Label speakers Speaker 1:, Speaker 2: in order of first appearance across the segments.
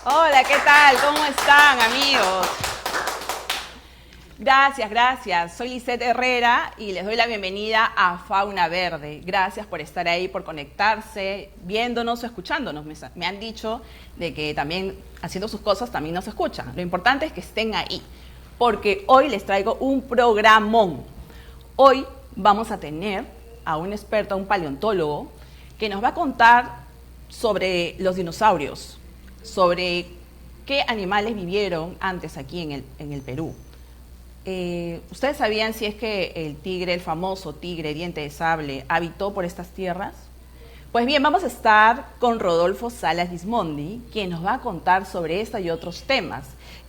Speaker 1: Hola, ¿qué tal? ¿Cómo están, amigos? Gracias. Soy Lisette Herrera y les doy la bienvenida a Fauna Verde. Gracias por estar ahí, por conectarse, viéndonos o escuchándonos. Me han dicho de que también haciendo sus cosas también nos escuchan. Lo importante es que estén ahí, porque hoy les traigo un programón. Hoy vamos a tener a un experto, a un paleontólogo, que nos va a contar sobre los dinosaurios, sobre qué animales vivieron antes aquí en el Perú. ¿Ustedes sabían si es que el tigre, el famoso tigre diente de sable, habitó por estas tierras? Pues bien, vamos a estar con Rodolfo Salas Gismondi, quien nos va a contar sobre esta y otros temas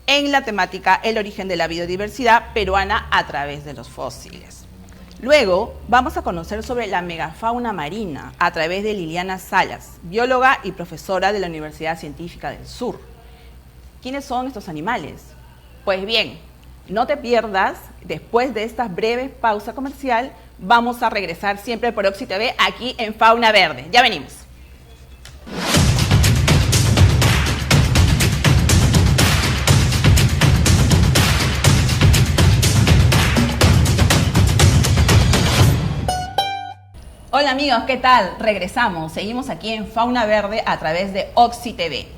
Speaker 1: en la temática El origen de la biodiversidad peruana a través de los fósiles. Luego vamos a conocer sobre la megafauna marina a través de Liliana Salas, bióloga y profesora de la Universidad Científica del Sur. ¿Quiénes son estos animales? Pues bien, no te pierdas, después de esta breve pausa comercial, vamos a regresar siempre por Oxy TV aquí en Fauna Verde. Ya venimos. Hola amigos, ¿qué tal? Regresamos, seguimos aquí en Fauna Verde a través de Oxy TV.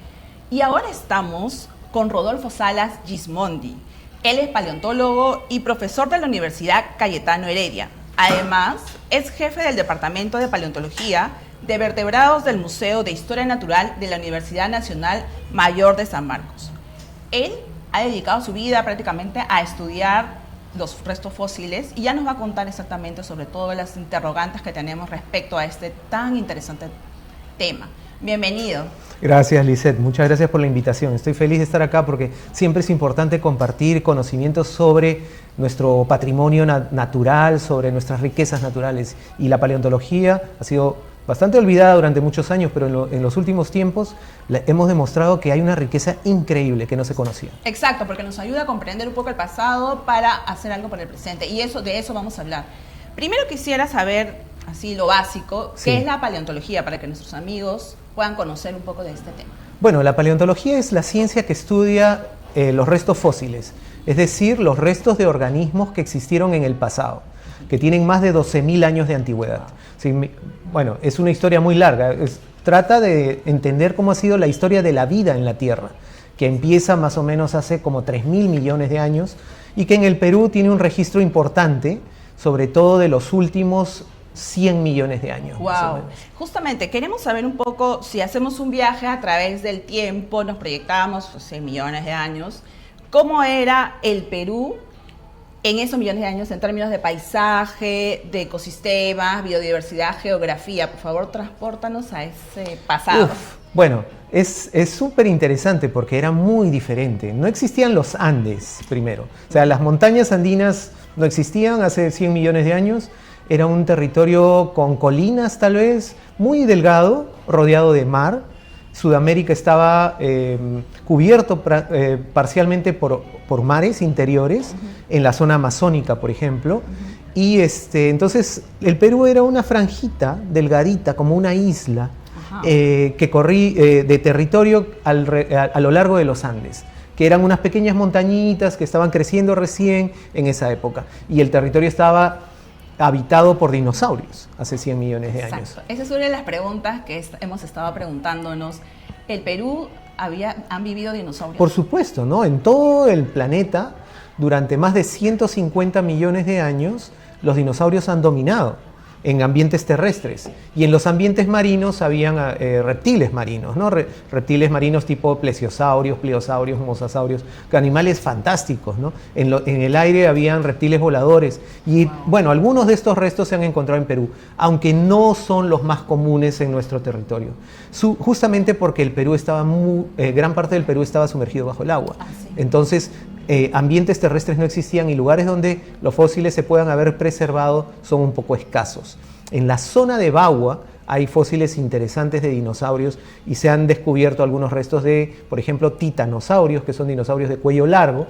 Speaker 1: Y ahora estamos con Rodolfo Salas Gismondi. Él es paleontólogo y profesor de la Universidad Cayetano Heredia. Además, es jefe del Departamento de Paleontología de Vertebrados del Museo de Historia Natural de la Universidad Nacional Mayor de San Marcos. Él ha dedicado su vida prácticamente a estudiar los restos fósiles y ya nos va a contar exactamente sobre todas las interrogantes que tenemos respecto a este tan interesante tema. Bienvenido.
Speaker 2: Gracias, Lisette. Muchas gracias por la invitación. Estoy feliz de estar acá porque siempre es importante compartir conocimientos sobre nuestro patrimonio natural, sobre nuestras riquezas naturales. Y la paleontología ha sido bastante olvidada durante muchos años, pero en los últimos tiempos hemos demostrado que hay una riqueza increíble que no se conocía.
Speaker 1: Exacto, porque nos ayuda a comprender un poco el pasado para hacer algo por el presente. Y de eso vamos a hablar. Primero quisiera saber, así lo básico,
Speaker 2: Sí.
Speaker 1: ¿qué es la paleontología? Para que nuestros amigos puedan conocer un poco de este tema.
Speaker 2: Bueno, la paleontología es la ciencia que estudia los restos fósiles, es decir, los restos de organismos que existieron en el pasado, que tienen más de 12.000 años de antigüedad. Sí, bueno, es una historia muy larga, trata de entender cómo ha sido la historia de la vida en la Tierra, que empieza más o menos hace como 3.000 millones de años y que en el Perú tiene un registro importante, sobre todo de los últimos 100 millones de años.
Speaker 1: Wow. Justamente, queremos saber un poco, si hacemos un viaje a través del tiempo, nos proyectamos 100 millones de años, ¿cómo era el Perú en esos millones de años en términos de paisaje, de ecosistemas, biodiversidad, geografía? Por favor, transpórtanos a ese pasado.
Speaker 2: Bueno, es súper interesante porque era muy diferente. No existían los Andes primero. O sea, las montañas andinas no existían hace 100 millones de años. Era un territorio con colinas tal vez, muy delgado, rodeado de mar. Sudamérica estaba cubierto parcialmente por mares interiores, en la zona amazónica, por ejemplo. Y entonces el Perú era una franjita delgadita, como una isla, que corría de territorio a lo largo de los Andes, que eran unas pequeñas montañitas que estaban creciendo recién en esa época. Y el territorio estaba habitado por dinosaurios hace 100 millones de años.
Speaker 1: Exacto. Esa es una de las preguntas que hemos estado preguntándonos. ¿El Perú han vivido dinosaurios?
Speaker 2: Por supuesto, ¿no? En todo el planeta, durante más de 150 millones de años, los dinosaurios han dominado en ambientes terrestres. Y en los ambientes marinos habían reptiles marinos, ¿no? Reptiles marinos tipo plesiosaurios, pliosaurios, mosasaurios, animales fantásticos, ¿no? En el aire habían reptiles voladores. Y bueno, algunos de estos restos se han encontrado en Perú, aunque no son los más comunes en nuestro territorio. Justamente porque el Perú estaba gran parte del Perú estaba sumergido bajo el agua.
Speaker 1: Sí.
Speaker 2: Entonces, ambientes terrestres no existían y lugares donde los fósiles se puedan haber preservado son un poco escasos. En la zona de Bagua hay fósiles interesantes de dinosaurios y se han descubierto algunos restos de, por ejemplo, titanosaurios, que son dinosaurios de cuello largo,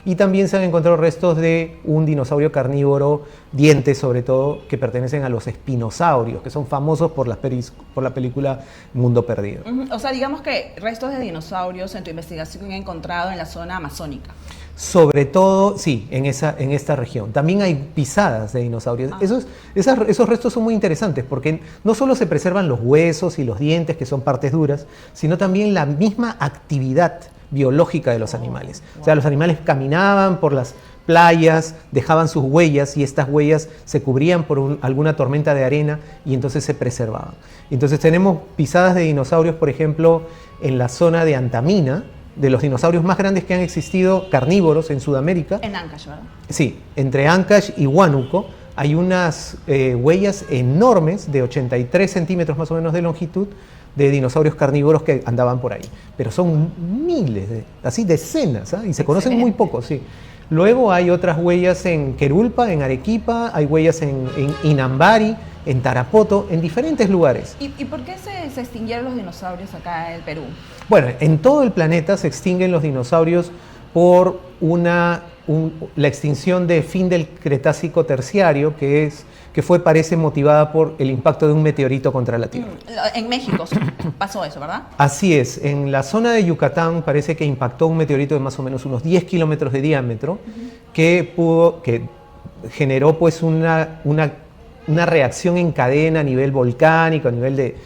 Speaker 2: y también se han encontrado restos de un dinosaurio carnívoro, dientes sobre todo, que pertenecen a los espinosaurios, que son famosos por la película Mundo Perdido.
Speaker 1: O sea, digamos que restos de dinosaurios en tu investigación he encontrado en la zona amazónica.
Speaker 2: Sobre todo, sí, en esta región. También hay pisadas de dinosaurios. Esos restos son muy interesantes porque no solo se preservan los huesos y los dientes, que son partes duras, sino también la misma actividad biológica de los animales. O sea, los animales caminaban por las playas, dejaban sus huellas y estas huellas se cubrían por alguna tormenta de arena y entonces se preservaban. Entonces tenemos pisadas de dinosaurios, por ejemplo, en la zona de Antamina, de los dinosaurios más grandes que han existido carnívoros en Sudamérica.
Speaker 1: En Ancash, ¿verdad?
Speaker 2: Sí, entre Ancash y Huánuco hay unas huellas enormes de 83 centímetros más o menos de longitud de dinosaurios carnívoros que andaban por ahí. Pero son miles, así decenas, y se conocen muy pocos, sí. Luego hay otras huellas en Querulpa, en Arequipa, hay huellas en Inambari, en Tarapoto, en diferentes lugares.
Speaker 1: ¿Y por qué se extinguieron los dinosaurios acá en el Perú?
Speaker 2: Bueno, en todo el planeta se extinguen los dinosaurios por la extinción de fin del Cretácico terciario, que parece motivada por el impacto de un meteorito contra la Tierra.
Speaker 1: En México pasó eso, ¿verdad?
Speaker 2: Así es, en la zona de Yucatán parece que impactó un meteorito de más o menos unos 10 kilómetros de diámetro que generó pues una reacción en cadena a nivel volcánico, a nivel de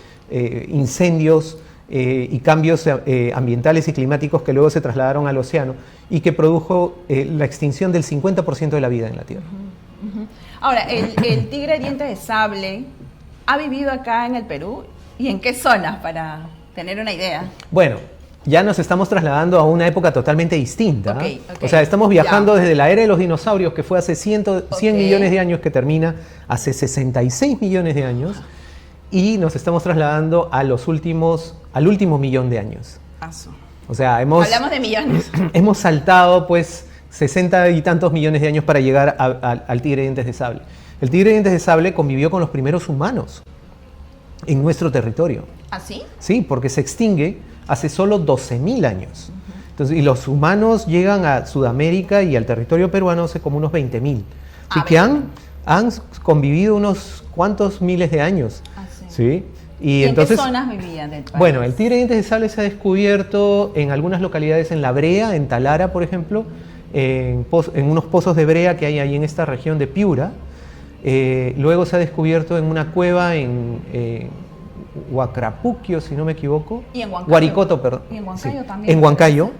Speaker 2: incendios y cambios ambientales y climáticos que luego se trasladaron al océano y que produjo la extinción del 50% de la vida en la Tierra.
Speaker 1: Ahora, el tigre diente de sable ha vivido acá en el Perú, ¿y en qué zonas, para tener una idea?
Speaker 2: Bueno, ya nos estamos trasladando a una época totalmente distinta.
Speaker 1: Okay.
Speaker 2: O sea, estamos viajando desde la era de los dinosaurios, que fue hace 100 millones de años, que termina hace 66 millones de años, y nos estamos trasladando al último millón de años. O sea,
Speaker 1: hablamos de millones.
Speaker 2: Hemos saltado pues 60 y tantos millones de años para llegar al tigre de dientes de sable. El tigre de dientes de sable convivió con los primeros humanos en nuestro territorio.
Speaker 1: ¿Ah, sí?
Speaker 2: Sí, porque se extingue hace solo 12.000 años. Entonces, y los humanos llegan a Sudamérica y al territorio peruano hace como unos 20.000. Así que han convivido unos cuantos miles de años. ¿Sí?
Speaker 1: ¿Y entonces, en qué zonas vivían del país?
Speaker 2: Bueno, el tigre de dientes de sable se ha descubierto en algunas localidades en La Brea, en Talara, por ejemplo, en unos pozos de brea que hay ahí en esta región de Piura. Luego se ha descubierto en una cueva en Huacrapuquio, si no me equivoco.
Speaker 1: ¿Y en Huancayo?
Speaker 2: Huaricoto, perdón.
Speaker 1: ¿Y en Huancayo también?
Speaker 2: En Huancayo,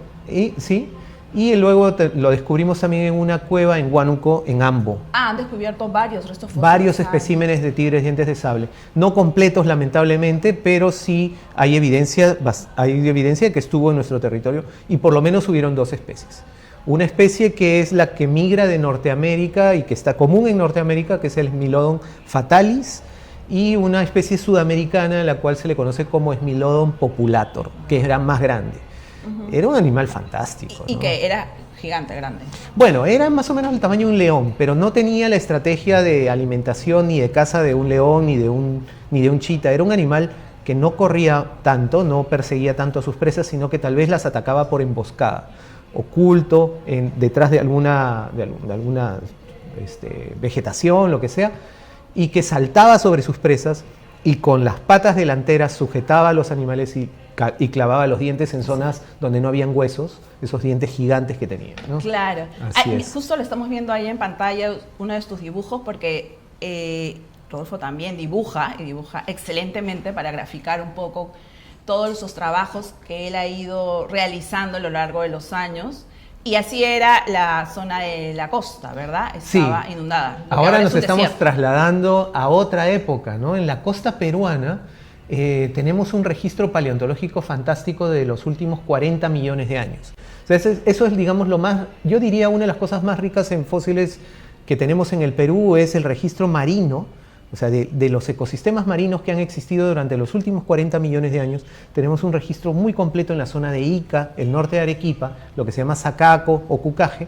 Speaker 2: sí. Y luego lo descubrimos también en una cueva en Huánuco, en Ambo.
Speaker 1: Han descubierto varios restos fósiles.
Speaker 2: Varios especímenes de tigres dientes de sable. No completos, lamentablemente, pero sí hay evidencia de que estuvo en nuestro territorio y por lo menos hubieron 2 especies. Una especie que es la que migra de Norteamérica y que está común en Norteamérica, que es el Smilodon fatalis, y una especie sudamericana, la cual se le conoce como Smilodon populator, que era más grande. Era un animal fantástico.
Speaker 1: Y que era gigante, grande.
Speaker 2: Bueno, era más o menos el tamaño de un león, pero no tenía la estrategia de alimentación ni de caza de un león ni de un chita. Era un animal que no corría tanto, no perseguía tanto a sus presas, sino que tal vez las atacaba por emboscada, oculto, detrás de alguna vegetación, lo que sea, y que saltaba sobre sus presas y con las patas delanteras sujetaba a los animales y clavaba los dientes en zonas donde no habían huesos, esos dientes gigantes que tenía, ¿no?
Speaker 1: Claro.
Speaker 2: Así es.
Speaker 1: Justo lo estamos viendo ahí en pantalla, uno de tus dibujos, porque Rodolfo también dibuja excelentemente para graficar un poco todos esos trabajos que él ha ido realizando a lo largo de los años. Y así era la zona de la costa, ¿verdad? Estaba inundada.
Speaker 2: Ahora nos estamos trasladando a otra época, ¿no? En la costa peruana tenemos un registro paleontológico fantástico de los últimos 40 millones de años. O sea, eso es, digamos, yo diría una de las cosas más ricas en fósiles que tenemos en el Perú es el registro marino. O sea, de los ecosistemas marinos que han existido durante los últimos 40 millones de años, tenemos un registro muy completo en la zona de Ica, el norte de Arequipa, lo que se llama Sacaco o Cucaje,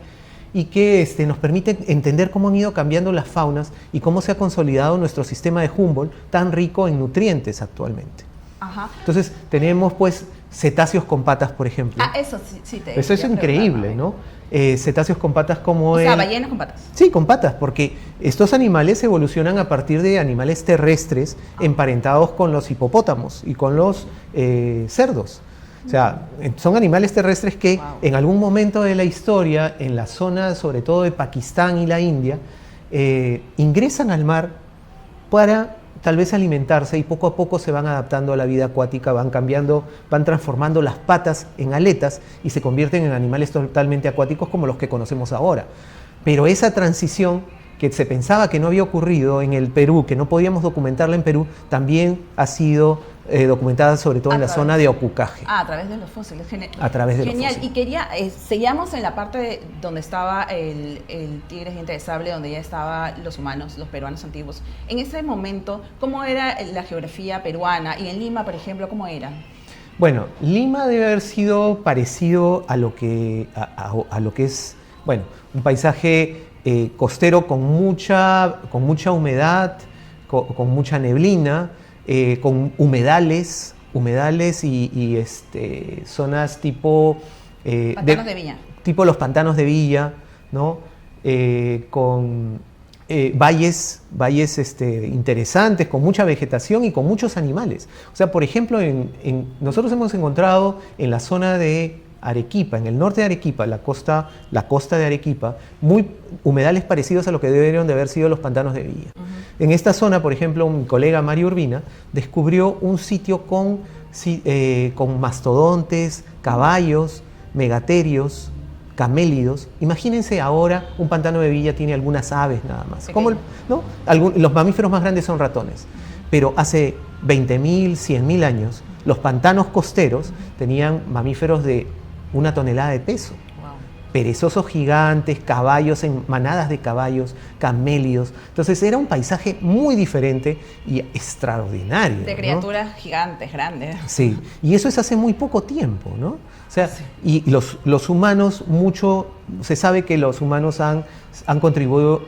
Speaker 2: y que nos permite entender cómo han ido cambiando las faunas y cómo se ha consolidado nuestro sistema de Humboldt tan rico en nutrientes actualmente.
Speaker 1: Ajá.
Speaker 2: Entonces tenemos pues cetáceos con patas, por ejemplo.
Speaker 1: Ah, eso sí, sí te
Speaker 2: Eso es
Speaker 1: quería
Speaker 2: increíble,
Speaker 1: preguntar,
Speaker 2: ¿no? Cetáceos con patas como
Speaker 1: O sea,
Speaker 2: el...
Speaker 1: ballenas con patas.
Speaker 2: Sí, con patas, porque estos animales evolucionan a partir de animales terrestres emparentados con los hipopótamos y con los cerdos. O sea, son animales terrestres que
Speaker 1: Wow.
Speaker 2: en algún momento de la historia, en la zona sobre todo de Pakistán y la India, ingresan al mar para tal vez alimentarse y poco a poco se van adaptando a la vida acuática, van cambiando, van transformando las patas en aletas y se convierten en animales totalmente acuáticos como los que conocemos ahora. Pero esa transición que se pensaba que no había ocurrido en el Perú, que no podíamos documentarla en Perú, también ha sido documentada sobre todo en la zona de Ocucaje.
Speaker 1: Ah, a través de los fósiles.
Speaker 2: A través de los
Speaker 1: Genial.
Speaker 2: fósiles.
Speaker 1: Y quería, seguíamos en la parte donde estaba el tigre diente de sable, donde ya estaban los humanos, los peruanos antiguos. En ese momento, ¿cómo era la geografía peruana? Y en Lima, por ejemplo, ¿cómo era?
Speaker 2: Bueno, Lima debe haber sido parecido a lo que, a lo que es, bueno, un paisaje costero con mucha humedad, con mucha neblina, con humedales y zonas tipo...
Speaker 1: Pantanos de viña.
Speaker 2: Tipo los pantanos de Villa, ¿no? Con valles interesantes, con mucha vegetación y con muchos animales. O sea, por ejemplo, nosotros hemos encontrado en la zona de Arequipa, en el norte de Arequipa, la costa de Arequipa, humedales parecidos a lo que deberían de haber sido los pantanos de Villa. En esta zona, por ejemplo, mi colega Mario Urbina descubrió un sitio con mastodontes, caballos, megaterios, camélidos. Imagínense ahora un pantano de Villa tiene algunas aves nada más. ¿No? Los mamíferos más grandes son ratones. Pero hace 20.000, 100.000 años, los pantanos costeros tenían mamíferos de 1 tonelada de peso.
Speaker 1: Wow.
Speaker 2: Perezosos gigantes, caballos en manadas de caballos, camélidos. Entonces era un paisaje muy diferente y extraordinario.
Speaker 1: De criaturas gigantes, grandes.
Speaker 2: Sí, y eso es hace muy poco tiempo, ¿no? O sea,
Speaker 1: Sí.
Speaker 2: y los humanos, se sabe que los humanos han contribuido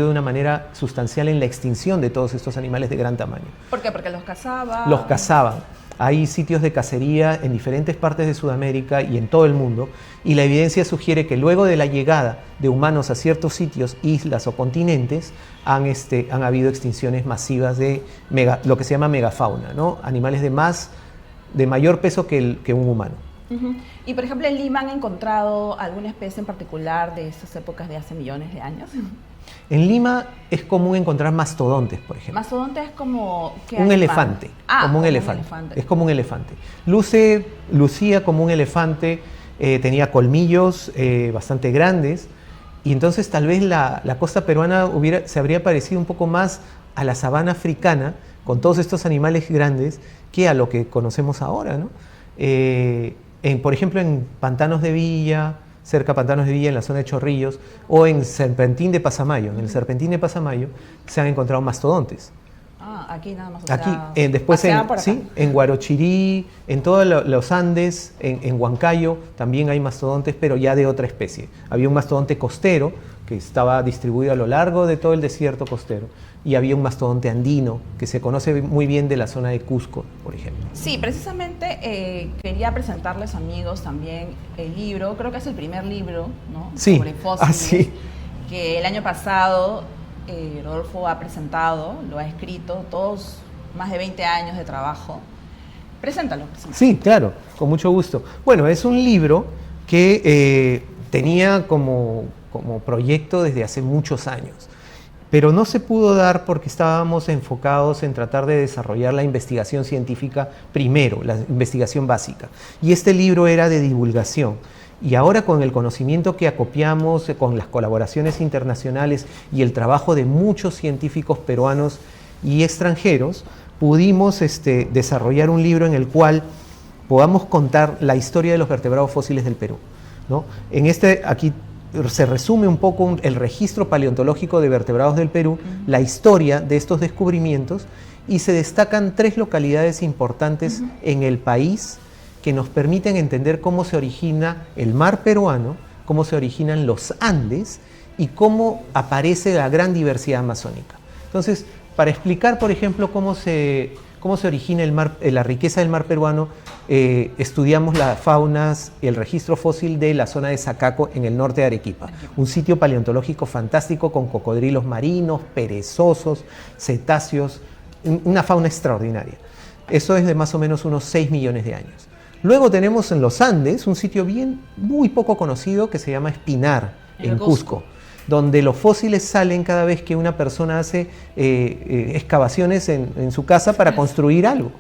Speaker 2: de una manera sustancial en la extinción de todos estos animales de gran tamaño.
Speaker 1: ¿Por qué? Porque los cazaban.
Speaker 2: Los cazaban. Hay sitios de cacería en diferentes partes de Sudamérica y en todo el mundo, y la evidencia sugiere que luego de la llegada de humanos a ciertos sitios, islas o continentes, han habido extinciones masivas de lo que se llama megafauna, ¿no? Animales de mayor peso que un humano.
Speaker 1: Uh-huh. Y por ejemplo, en Lima han encontrado alguna especie en particular de esas épocas de hace millones de años.
Speaker 2: En Lima es común encontrar mastodontes, por ejemplo.
Speaker 1: Mastodonte es como... ¿qué
Speaker 2: Un
Speaker 1: animal?
Speaker 2: elefante, como un elefante. Es como un elefante. Lucía como un elefante, tenía colmillos bastante grandes, y entonces tal vez la costa peruana se habría parecido un poco más a la sabana africana, con todos estos animales grandes, que a lo que conocemos ahora, ¿no? Por ejemplo, en Pantanos de Villa, cerca de Pantanos de Villa, en la zona de Chorrillos, o en Serpentín de Pasamayo. En el Serpentín de Pasamayo se han encontrado mastodontes.
Speaker 1: Ah, aquí nada más.
Speaker 2: Aquí, después en Guarochirí, en todos los Andes, en Huancayo, también hay mastodontes, pero ya de otra especie. Había un mastodonte costero que estaba distribuido a lo largo de todo el desierto costero, y había un mastodonte andino que se conoce muy bien de la zona de Cusco, por ejemplo.
Speaker 1: Sí, precisamente quería presentarles, amigos, también el libro, creo que es el primer libro, ¿no?
Speaker 2: Sí.
Speaker 1: Sobre fósiles,
Speaker 2: Sí.
Speaker 1: que el año pasado Rodolfo ha presentado, lo ha escrito, todos más de 20 años de trabajo. Preséntalo.
Speaker 2: Sí, claro, con mucho gusto. Bueno, es un libro que tenía como proyecto desde hace muchos años, pero no se pudo dar porque estábamos enfocados en tratar de desarrollar la investigación científica primero, la investigación básica. Y este libro era de divulgación. Y ahora, con el conocimiento que acopiamos, con las colaboraciones internacionales y el trabajo de muchos científicos peruanos y extranjeros, pudimos desarrollar un libro en el cual podamos contar la historia de los vertebrados fósiles del Perú, ¿no? Aquí se resume un poco el registro paleontológico de vertebrados del Perú, la historia de estos descubrimientos, y se destacan 3 localidades importantes en el país que nos permiten entender cómo se origina el mar peruano, cómo se originan los Andes y cómo aparece la gran diversidad amazónica. Entonces, para explicar, por ejemplo, cómo se cómo se origina el mar, la riqueza del mar peruano, estudiamos las faunas y el registro fósil de la zona de Sacaco en el norte de Arequipa. Un sitio paleontológico fantástico con cocodrilos marinos, perezosos, cetáceos, una fauna extraordinaria. Eso es de más o menos unos 6 millones de años. Luego tenemos en los Andes un sitio muy poco conocido que se llama Espinar, en Cusco, donde los fósiles salen cada vez que una persona hace excavaciones en su casa para construir algo.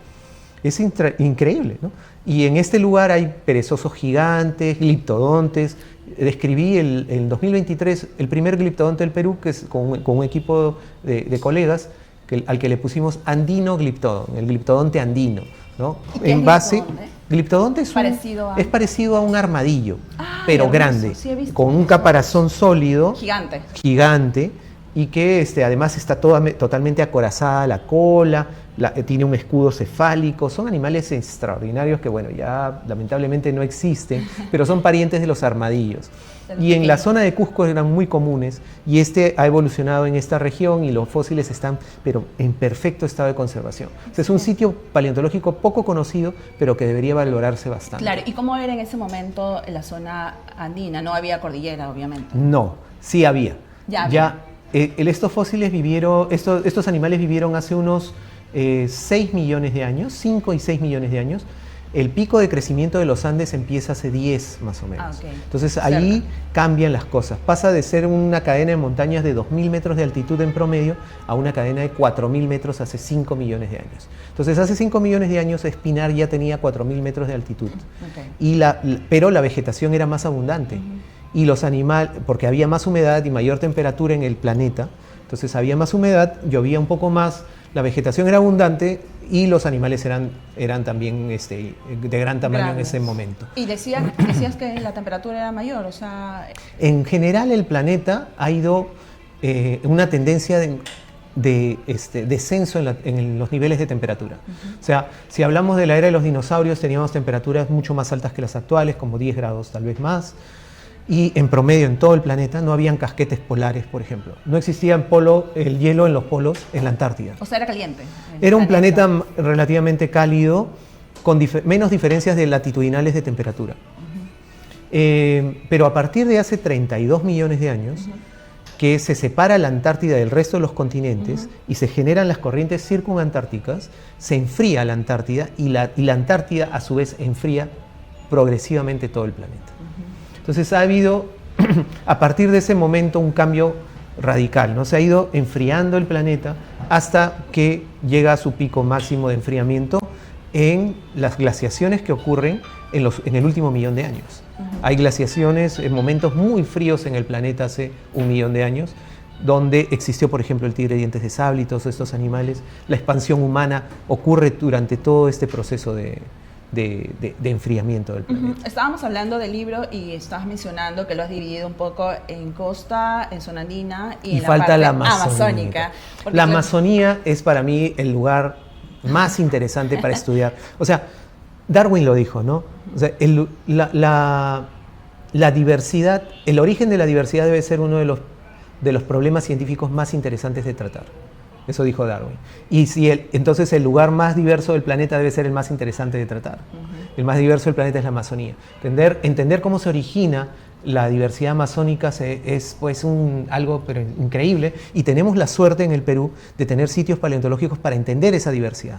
Speaker 2: Es increíble, ¿no? Y en este lugar hay perezosos gigantes, gliptodontes. Describí en 2023 el primer gliptodonte del Perú, que es con un equipo de colegas, al que le pusimos andino gliptodon, el gliptodonte andino, ¿no? En base, gliptodonte es parecido a un armadillo, pero grande, sí, con un caparazón sólido, gigante, y que además está totalmente acorazada la cola, tiene un escudo cefálico. Son animales extraordinarios que, bueno, ya lamentablemente no existen, pero son parientes de los armadillos. Y en la zona de Cusco eran muy comunes, y ha evolucionado en esta región, y los fósiles están, pero en perfecto estado de conservación. O sea, es un sitio paleontológico poco conocido, pero que debería valorarse bastante.
Speaker 1: Claro, ¿y cómo era en ese momento en la zona andina? No había cordillera, obviamente.
Speaker 2: No, sí había. Estos fósiles estos animales vivieron hace unos 6 millones de años, 5 y 6 millones de años. El pico de crecimiento de los Andes empieza hace 10 más o menos. Entonces ahí cambian las cosas. Pasa de ser una cadena de montañas de 2.000 metros de altitud en promedio a una cadena de 4.000 metros hace 5 millones de años. Entonces hace 5 millones de años Espinar ya tenía 4.000 metros de altitud. Pero la vegetación era más abundante. Y los animales, porque había más humedad y mayor temperatura en el planeta, entonces había más humedad, llovía un poco más, la vegetación era abundante y los animales eran también de gran tamaño en ese momento.
Speaker 1: Y decías que la temperatura era mayor, o sea...
Speaker 2: En general el planeta ha ido una tendencia de descenso en los niveles de temperatura. O sea, si hablamos de la era de los dinosaurios, teníamos temperaturas mucho más altas que las actuales, como 10 grados tal vez más. Y en promedio en todo el planeta no habían casquetes polares, por ejemplo. No existía el hielo en los polos, en la Antártida.
Speaker 1: O sea, era caliente.
Speaker 2: Era un planeta relativamente cálido, con menos diferencias de latitudinales de temperatura. Pero a partir de hace 32 millones de años, que se separa la Antártida del resto de los continentes y se generan las corrientes circunantárticas, se enfría la Antártida y la Antártida a su vez enfría progresivamente todo el planeta. Entonces ha habido, a partir de ese momento, un cambio radical, ¿no? Se ha ido enfriando el planeta hasta que llega a su pico máximo de enfriamiento en las glaciaciones que ocurren en el último millón de años. Hay glaciaciones en momentos muy fríos en el planeta hace 1 millón de años, donde existió, por ejemplo, el tigre de dientes de sable y todos estos animales. La expansión humana ocurre durante todo este proceso de enfriamiento del planeta.
Speaker 1: Estábamos hablando del libro y estabas mencionando que lo has dividido un poco en costa, en zona andina y en la parte amazónica.
Speaker 2: La Amazonía es para mí el lugar más interesante para estudiar. O sea, Darwin lo dijo, ¿no? O sea, la diversidad, el origen de la diversidad debe ser uno de los problemas científicos más interesantes de tratar. Eso dijo Darwin. Y entonces el lugar más diverso del planeta debe ser el más interesante de tratar. El más diverso del planeta es la Amazonía. Entender cómo se origina la diversidad amazónica es pues algo pero increíble, y tenemos la suerte en el Perú de tener sitios paleontológicos para entender esa diversidad.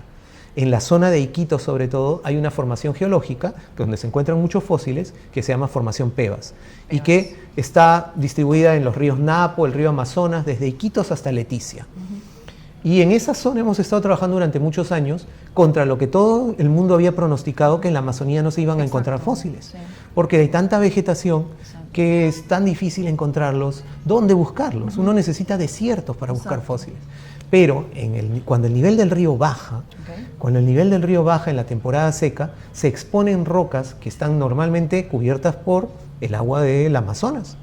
Speaker 2: En la zona de Iquitos, sobre todo, hay una formación geológica donde se encuentran muchos fósiles que se llama Formación Pebas y que está distribuida en los ríos Napo, el río Amazonas, desde Iquitos hasta Leticia. Y en esa zona hemos estado trabajando durante muchos años contra lo que todo el mundo había pronosticado, que en la Amazonía no se iban a encontrar fósiles. Porque hay tanta vegetación que es tan difícil encontrarlos. ¿Dónde buscarlos? Uno necesita desiertos para buscar fósiles. Pero cuando el nivel del río baja, en la temporada seca, se exponen rocas que están normalmente cubiertas por el agua del Amazonas.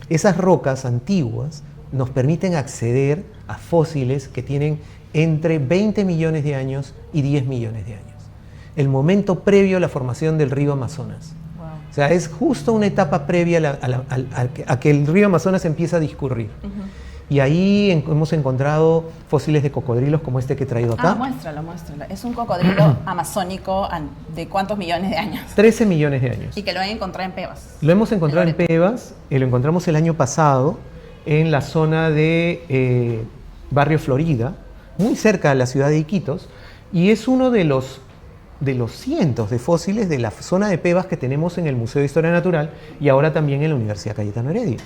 Speaker 2: Esas rocas antiguas nos permiten acceder a fósiles que tienen entre 20 millones de años y 10 millones de años. El momento previo a la formación del río Amazonas. Wow. O sea, es justo una etapa previa a que el río Amazonas empieza a discurrir. Y ahí hemos encontrado fósiles de cocodrilos como este que he traído acá.
Speaker 1: Muéstralo. Es un cocodrilo amazónico ¿de cuántos millones de años?
Speaker 2: 13 millones de años.
Speaker 1: Y que lo han encontrado en Pebas.
Speaker 2: Lo hemos encontrado en Pebas, lo encontramos el año pasado en la zona de Barrio Florida, muy cerca de la ciudad de Iquitos, y es uno de los cientos de fósiles de la zona de Pebas que tenemos en el Museo de Historia Natural y ahora también en la Universidad Cayetano Heredia.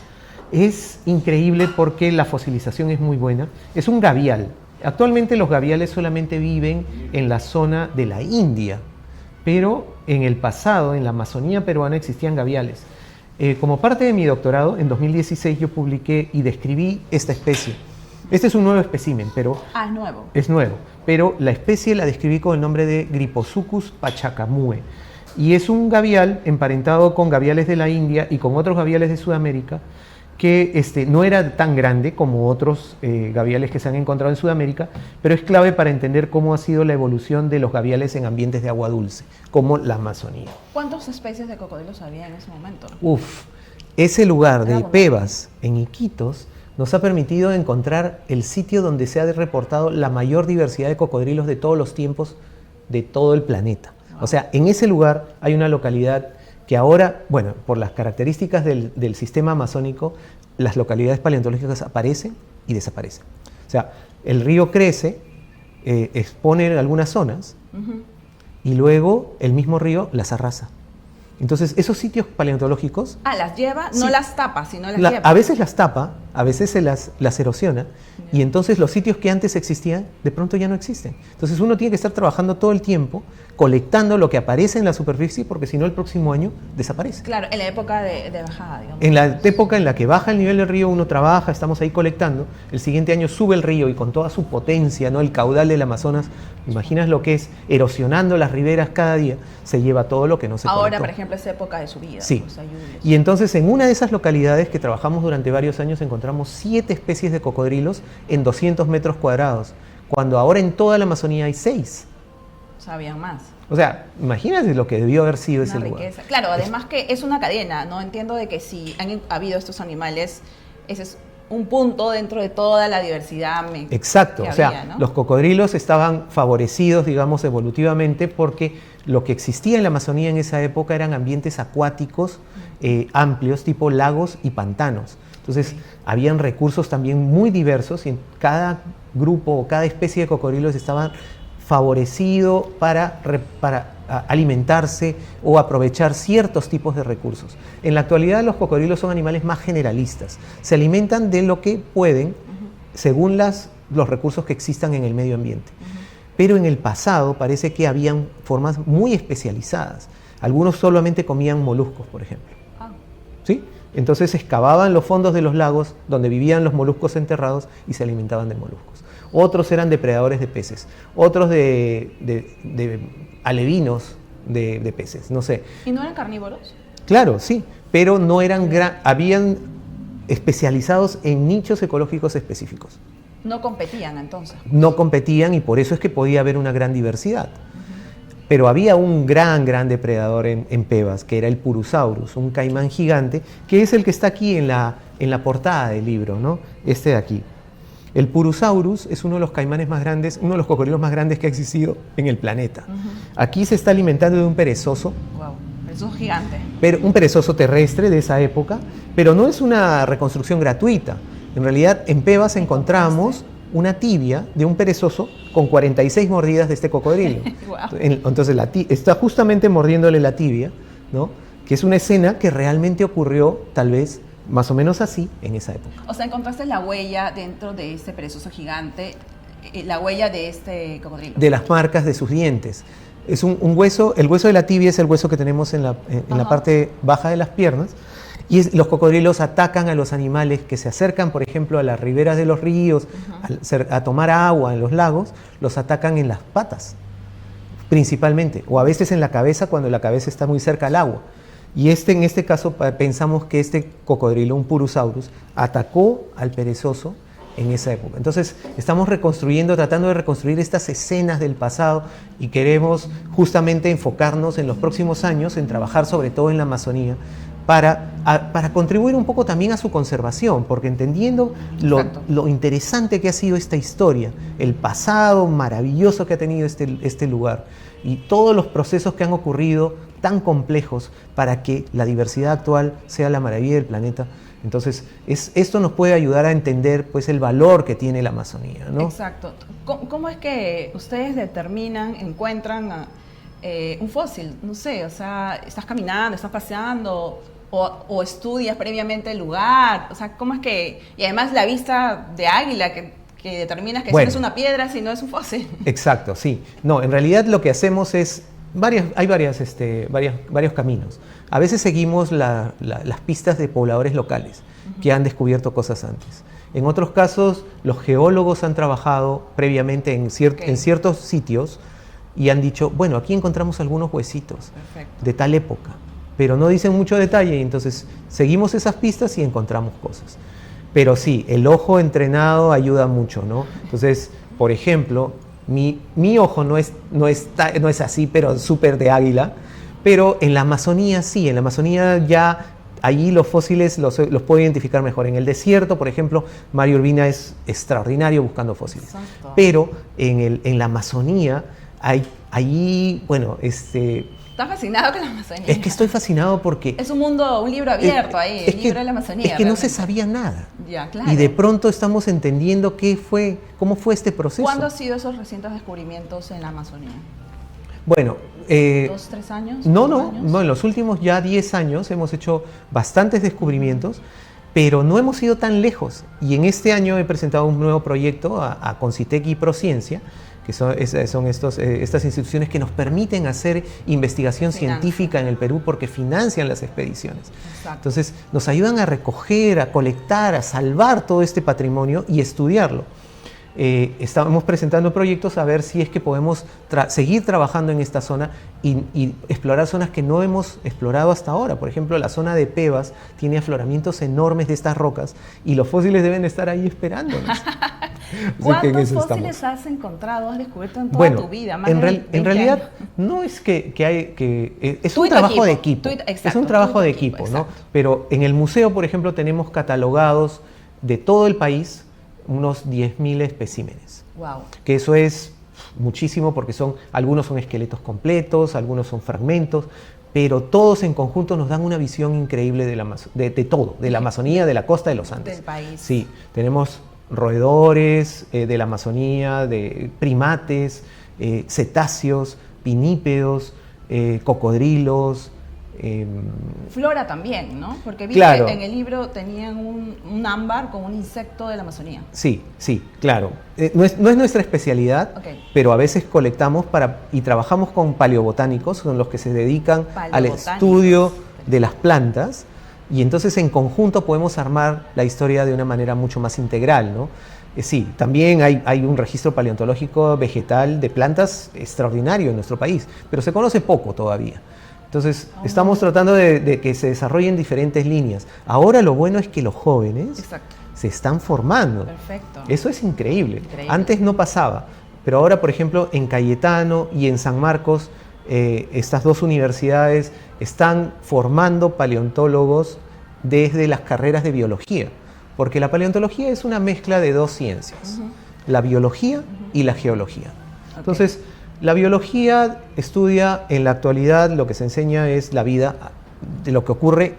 Speaker 2: Es increíble porque la fosilización es muy buena. Es un gavial. Actualmente los gaviales solamente viven en la zona de la India, pero en el pasado, en la Amazonía peruana, existían gaviales. Como parte de mi doctorado, en 2016 yo publiqué y describí esta especie. Este es un nuevo espécimen, pero...
Speaker 1: es nuevo.
Speaker 2: Es nuevo, pero la especie la describí con el nombre de Gryposuchus pachacamue. Y es un gavial emparentado con gaviales de la India y con otros gaviales de Sudamérica, que no era tan grande como otros gaviales que se han encontrado en Sudamérica, pero es clave para entender cómo ha sido la evolución de los gaviales en ambientes de agua dulce, como la Amazonía.
Speaker 1: ¿Cuántas especies de cocodrilos había en ese momento?
Speaker 2: Ese lugar de Pebas, en Iquitos, nos ha permitido encontrar el sitio donde se ha reportado la mayor diversidad de cocodrilos de todos los tiempos de todo el planeta. Wow. O sea, en ese lugar hay una localidad que ahora, bueno, por las características del sistema amazónico, las localidades paleontológicas aparecen y desaparecen. O sea, el río crece, expone algunas zonas, y luego el mismo río las arrasa. Entonces, esos sitios paleontológicos...
Speaker 1: las lleva, no las tapa, sino las lleva.
Speaker 2: A veces las tapa, a veces se las erosiona, y entonces los sitios que antes existían, de pronto ya no existen. Entonces uno tiene que estar trabajando todo el tiempo, colectando lo que aparece en la superficie, porque si no el próximo año desaparece.
Speaker 1: Claro, en la época de bajada, digamos.
Speaker 2: En la época en la que baja el nivel del río, uno trabaja, estamos ahí colectando, el siguiente año sube el río y con toda su potencia, ¿no? El caudal del Amazonas, imaginas lo que es, erosionando las riberas cada día, se lleva todo lo que no se colectó.
Speaker 1: Ahora, por ejemplo, es época de subida.
Speaker 2: Sí. Y entonces en una de esas localidades que trabajamos durante varios años encontramos 7 especies de cocodrilos en 200 metros cuadrados, cuando ahora en toda la Amazonía hay 6.
Speaker 1: Sabían más.
Speaker 2: O sea, imagínate lo que debió haber sido ese lugar.
Speaker 1: Claro, además que es una cadena, ¿no? Entiendo de que si han habido estos animales, ese es un punto dentro de toda la diversidad.
Speaker 2: Exacto, o sea, ¿no? Los cocodrilos estaban favorecidos, digamos, evolutivamente, porque lo que existía en la Amazonía en esa época eran ambientes acuáticos amplios, tipo lagos y pantanos. Entonces, habían recursos también muy diversos y en cada grupo o cada especie de cocodrilos estaban favorecido para alimentarse o aprovechar ciertos tipos de recursos. En la actualidad los cocodrilos son animales más generalistas, se alimentan de lo que pueden según los recursos que existan en el medio ambiente. Pero en el pasado parece que habían formas muy especializadas. Algunos solamente comían moluscos, por ejemplo. ¿Sí? Entonces excavaban los fondos de los lagos donde vivían los moluscos enterrados y se alimentaban de moluscos. Otros eran depredadores de peces, otros de alevinos de peces, no sé.
Speaker 1: ¿Y no eran carnívoros?
Speaker 2: Claro, sí, pero no eran habían especializados en nichos ecológicos específicos.
Speaker 1: No competían entonces.
Speaker 2: No competían y por eso es que podía haber una gran diversidad. Pero había un gran depredador en Pebas, que era el Purusaurus, un caimán gigante, que es el que está aquí en la portada del libro, ¿no? Este de aquí. El Purusaurus es uno de los caimanes más grandes, uno de los cocodrilos más grandes que ha existido en el planeta. Aquí se está alimentando de un perezoso.
Speaker 1: Wow, perezoso gigante.
Speaker 2: Pero un perezoso terrestre de esa época, pero no es una reconstrucción gratuita. En realidad, en Pebas encontramos una tibia de un perezoso con 46 mordidas de este cocodrilo. Wow. Entonces está justamente mordiéndole la tibia, ¿no? Que es una escena que realmente ocurrió tal vez más o menos así en esa época.
Speaker 1: O sea, encontraste la huella dentro de este perezoso gigante, la huella de este cocodrilo.
Speaker 2: De las marcas de sus dientes. Es un hueso, el hueso de la tibia es el hueso que tenemos en la parte baja de las piernas. Y los cocodrilos atacan a los animales que se acercan, por ejemplo, a las riberas de los ríos, a tomar agua en los lagos, los atacan en las patas, principalmente, o a veces en la cabeza cuando la cabeza está muy cerca al agua. Y en este caso pensamos que este cocodrilo, un Purusaurus, atacó al perezoso en esa época. Entonces estamos tratando de reconstruir estas escenas del pasado y queremos justamente enfocarnos en los próximos años en trabajar sobre todo en la Amazonía para contribuir un poco también a su conservación, porque entendiendo lo interesante que ha sido esta historia, el pasado maravilloso que ha tenido este lugar y todos los procesos que han ocurrido tan complejos para que la diversidad actual sea la maravilla del planeta. Entonces, esto nos puede ayudar a entender pues, el valor que tiene la Amazonía, ¿no?
Speaker 1: Exacto. ¿Cómo es que ustedes encuentran un fósil? No sé, o sea, estás caminando, estás paseando o estudias previamente el lugar. O sea, ¿cómo es que...? Y además la vista de águila que determinas que si no es una piedra, si no es un fósil.
Speaker 2: Exacto, sí. No, en realidad lo que hacemos es... Hay varios caminos. A veces seguimos las pistas de pobladores locales que han descubierto cosas antes. En otros casos, los geólogos han trabajado previamente en ciertos sitios y han dicho, bueno, aquí encontramos algunos huesitos de tal época, pero no dicen mucho detalle, y entonces seguimos esas pistas y encontramos cosas. Pero sí, el ojo entrenado ayuda mucho, ¿no? Entonces, por ejemplo, mi ojo no es así, pero súper de águila, pero en la Amazonía sí, en la Amazonía ya allí los fósiles los puedo identificar mejor. En el desierto, por ejemplo, Mario Urbina es extraordinario buscando fósiles.
Speaker 1: Exacto.
Speaker 2: Pero en la Amazonía allí, bueno,
Speaker 1: ¿Estás fascinado con la Amazonía?
Speaker 2: Es que estoy fascinado porque...
Speaker 1: Es un libro abierto ahí, el libro de la Amazonía.
Speaker 2: Es que no se sabía nada.
Speaker 1: Ya, claro.
Speaker 2: Y de pronto estamos entendiendo cómo fue este proceso.
Speaker 1: ¿Cuándo han sido esos recientes descubrimientos en la Amazonía?
Speaker 2: Bueno...
Speaker 1: ¿2, 3 años?
Speaker 2: No, en los últimos ya 10 años hemos hecho bastantes descubrimientos, pero no hemos ido tan lejos. Y en este año he presentado un nuevo proyecto a Concitec y Prociencia, que son estas instituciones que nos permiten hacer investigación científica en el Perú porque financian las expediciones.
Speaker 1: Exacto.
Speaker 2: Entonces nos ayudan a recoger, a colectar, a salvar todo este patrimonio y estudiarlo. Estamos presentando proyectos a ver si es que podemos seguir trabajando en esta zona y explorar zonas que no hemos explorado hasta ahora. Por ejemplo, la zona de Pebas tiene afloramientos enormes de estas rocas y los fósiles deben estar ahí esperándonos.
Speaker 1: ¿Cuántos fósiles has encontrado, has descubierto en toda tu vida? Más
Speaker 2: en realidad no es es un trabajo de equipo. Es un trabajo de equipo, ¿no? Pero en el museo, por ejemplo, tenemos catalogados de todo el país unos 10.000 especímenes.
Speaker 1: Wow. Que
Speaker 2: eso es muchísimo porque algunos son esqueletos completos, algunos son fragmentos, pero todos en conjunto nos dan una visión increíble de todo, de la Amazonía, de la costa de los Andes.
Speaker 1: Del país.
Speaker 2: Sí, tenemos roedores de la Amazonía, de primates, cetáceos, pinípedos, cocodrilos.
Speaker 1: Flora también, ¿no? Porque vi
Speaker 2: claro.
Speaker 1: que en el libro tenían un ámbar con un insecto de la Amazonía.
Speaker 2: Sí, claro. No es nuestra especialidad, pero a veces colectamos y trabajamos con paleobotánicos, son los que se dedican al estudio de las plantas, y entonces en conjunto podemos armar la historia de una manera mucho más integral, ¿no? Sí, también hay un registro paleontológico vegetal de plantas extraordinario en nuestro país, pero se conoce poco todavía. Entonces, estamos tratando de que se desarrollen diferentes líneas. Ahora lo bueno es que los jóvenes se están formando.
Speaker 1: Perfecto.
Speaker 2: Eso es increíble. Antes no pasaba, pero ahora, por ejemplo, en Cayetano y en San Marcos, estas dos universidades están formando paleontólogos desde las carreras de biología, porque la paleontología es una mezcla de dos ciencias, la biología y la geología. Entonces, la biología estudia en la actualidad, lo que se enseña es la vida de lo que ocurre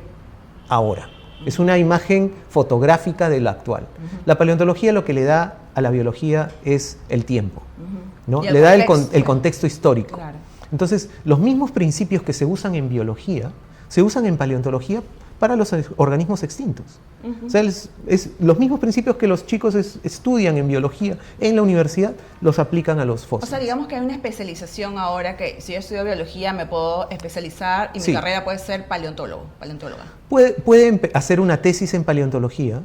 Speaker 2: ahora. Es una imagen fotográfica de lo actual. La paleontología lo que le da a la biología es el tiempo, ¿no? Le da el contexto histórico. Claro. Entonces, los mismos principios que se usan en biología se usan en paleontología para los organismos extintos. O sea, los mismos principios que los chicos estudian en biología en la universidad los aplican a los fósiles.
Speaker 1: O sea, digamos que hay una especialización ahora que si yo estudio biología me puedo especializar y mi carrera puede ser paleontóloga.
Speaker 2: Puede hacer una tesis en paleontología,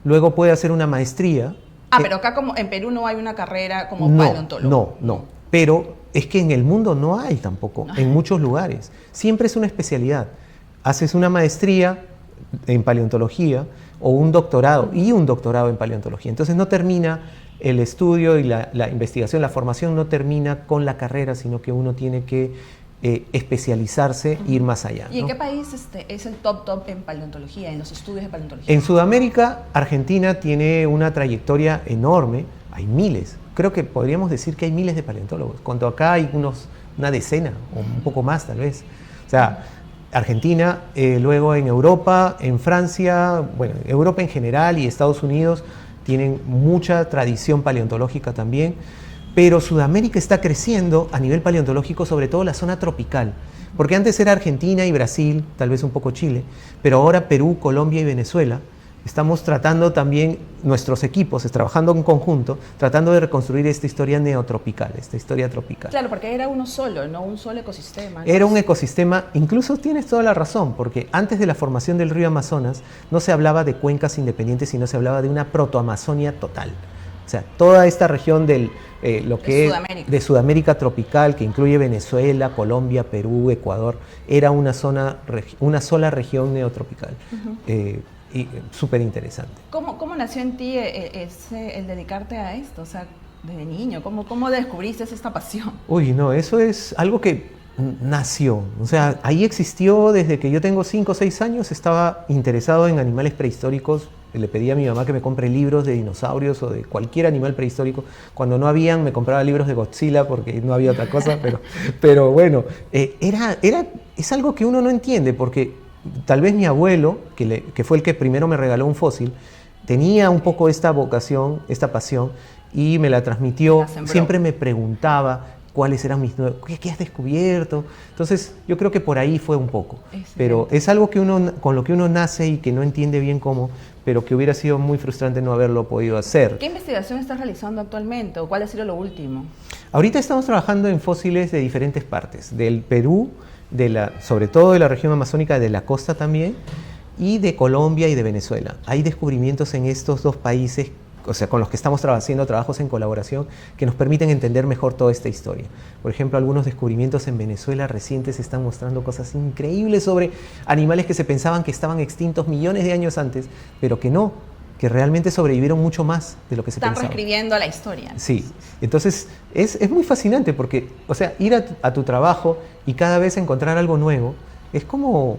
Speaker 2: luego puede hacer una maestría.
Speaker 1: Pero acá como en Perú no hay una carrera como paleontólogo.
Speaker 2: No. Pero es que en el mundo no hay tampoco, en muchos lugares. Siempre es una especialidad. Haces una maestría en paleontología o un doctorado en paleontología. Entonces no termina el estudio y la investigación, la formación no termina con la carrera, sino que uno tiene que especializarse e ir más allá.
Speaker 1: ¿Y en
Speaker 2: ¿no?
Speaker 1: qué país es el top en paleontología, en los estudios de paleontología?
Speaker 2: En Sudamérica, Argentina tiene una trayectoria enorme, hay miles, creo que podríamos decir que hay miles de paleontólogos, cuando acá hay una decena o un poco más tal vez. O sea, Argentina, luego en Europa, en Francia, bueno, Europa en general y Estados Unidos tienen mucha tradición paleontológica también, pero Sudamérica está creciendo a nivel paleontológico, sobre todo la zona tropical, porque antes era Argentina y Brasil, tal vez un poco Chile, pero ahora Perú, Colombia y Venezuela. Estamos tratando también, nuestros equipos, trabajando en conjunto, tratando de reconstruir esta historia neotropical, esta historia tropical.
Speaker 1: Claro, porque era uno solo, no un solo ecosistema, ¿no?
Speaker 2: Era un ecosistema, incluso tienes toda la razón, porque antes de la formación del río Amazonas no se hablaba de cuencas independientes, sino se hablaba de una protoamazonia total. O sea, toda esta región de Sudamérica tropical, que incluye Venezuela, Colombia, Perú, Ecuador, era una sola región neotropical. Y súper interesante.
Speaker 1: ¿Cómo nació en ti el dedicarte a esto? O sea, desde niño, ¿cómo descubriste esta pasión?
Speaker 2: Uy, no, eso es algo que nació. O sea, ahí existió desde que yo tengo 5 o 6 años, estaba interesado en animales prehistóricos. Le pedí a mi mamá que me compre libros de dinosaurios o de cualquier animal prehistórico. Cuando no habían, me compraba libros de Godzilla porque no había otra cosa. pero bueno, es algo que uno no entiende porque tal vez mi abuelo, que fue el que primero me regaló un fósil, tenía un poco esta vocación, esta pasión, y me la transmitió. Siempre me preguntaba cuáles eran ¿qué has descubierto? Entonces, yo creo que por ahí fue un poco. Excelente. Pero es algo que con lo que uno nace y que no entiende bien cómo, pero que hubiera sido muy frustrante no haberlo podido hacer.
Speaker 1: ¿Qué investigación estás realizando actualmente o cuál ha sido lo último?
Speaker 2: Ahorita estamos trabajando en fósiles de diferentes partes, del Perú, sobre todo de la región amazónica, de la costa también, y de Colombia y de Venezuela. Hay descubrimientos en estos dos países, o sea, con los que estamos haciendo trabajos en colaboración, que nos permiten entender mejor toda esta historia. Por ejemplo, algunos descubrimientos en Venezuela recientes están mostrando cosas increíbles sobre animales que se pensaban que estaban extintos millones de años antes, pero que no, que realmente sobrevivieron mucho más de lo que se pensaba.
Speaker 1: Están reescribiendo la historia.
Speaker 2: Sí, entonces es muy fascinante porque, o sea, ir a tu trabajo y cada vez encontrar algo nuevo, es como,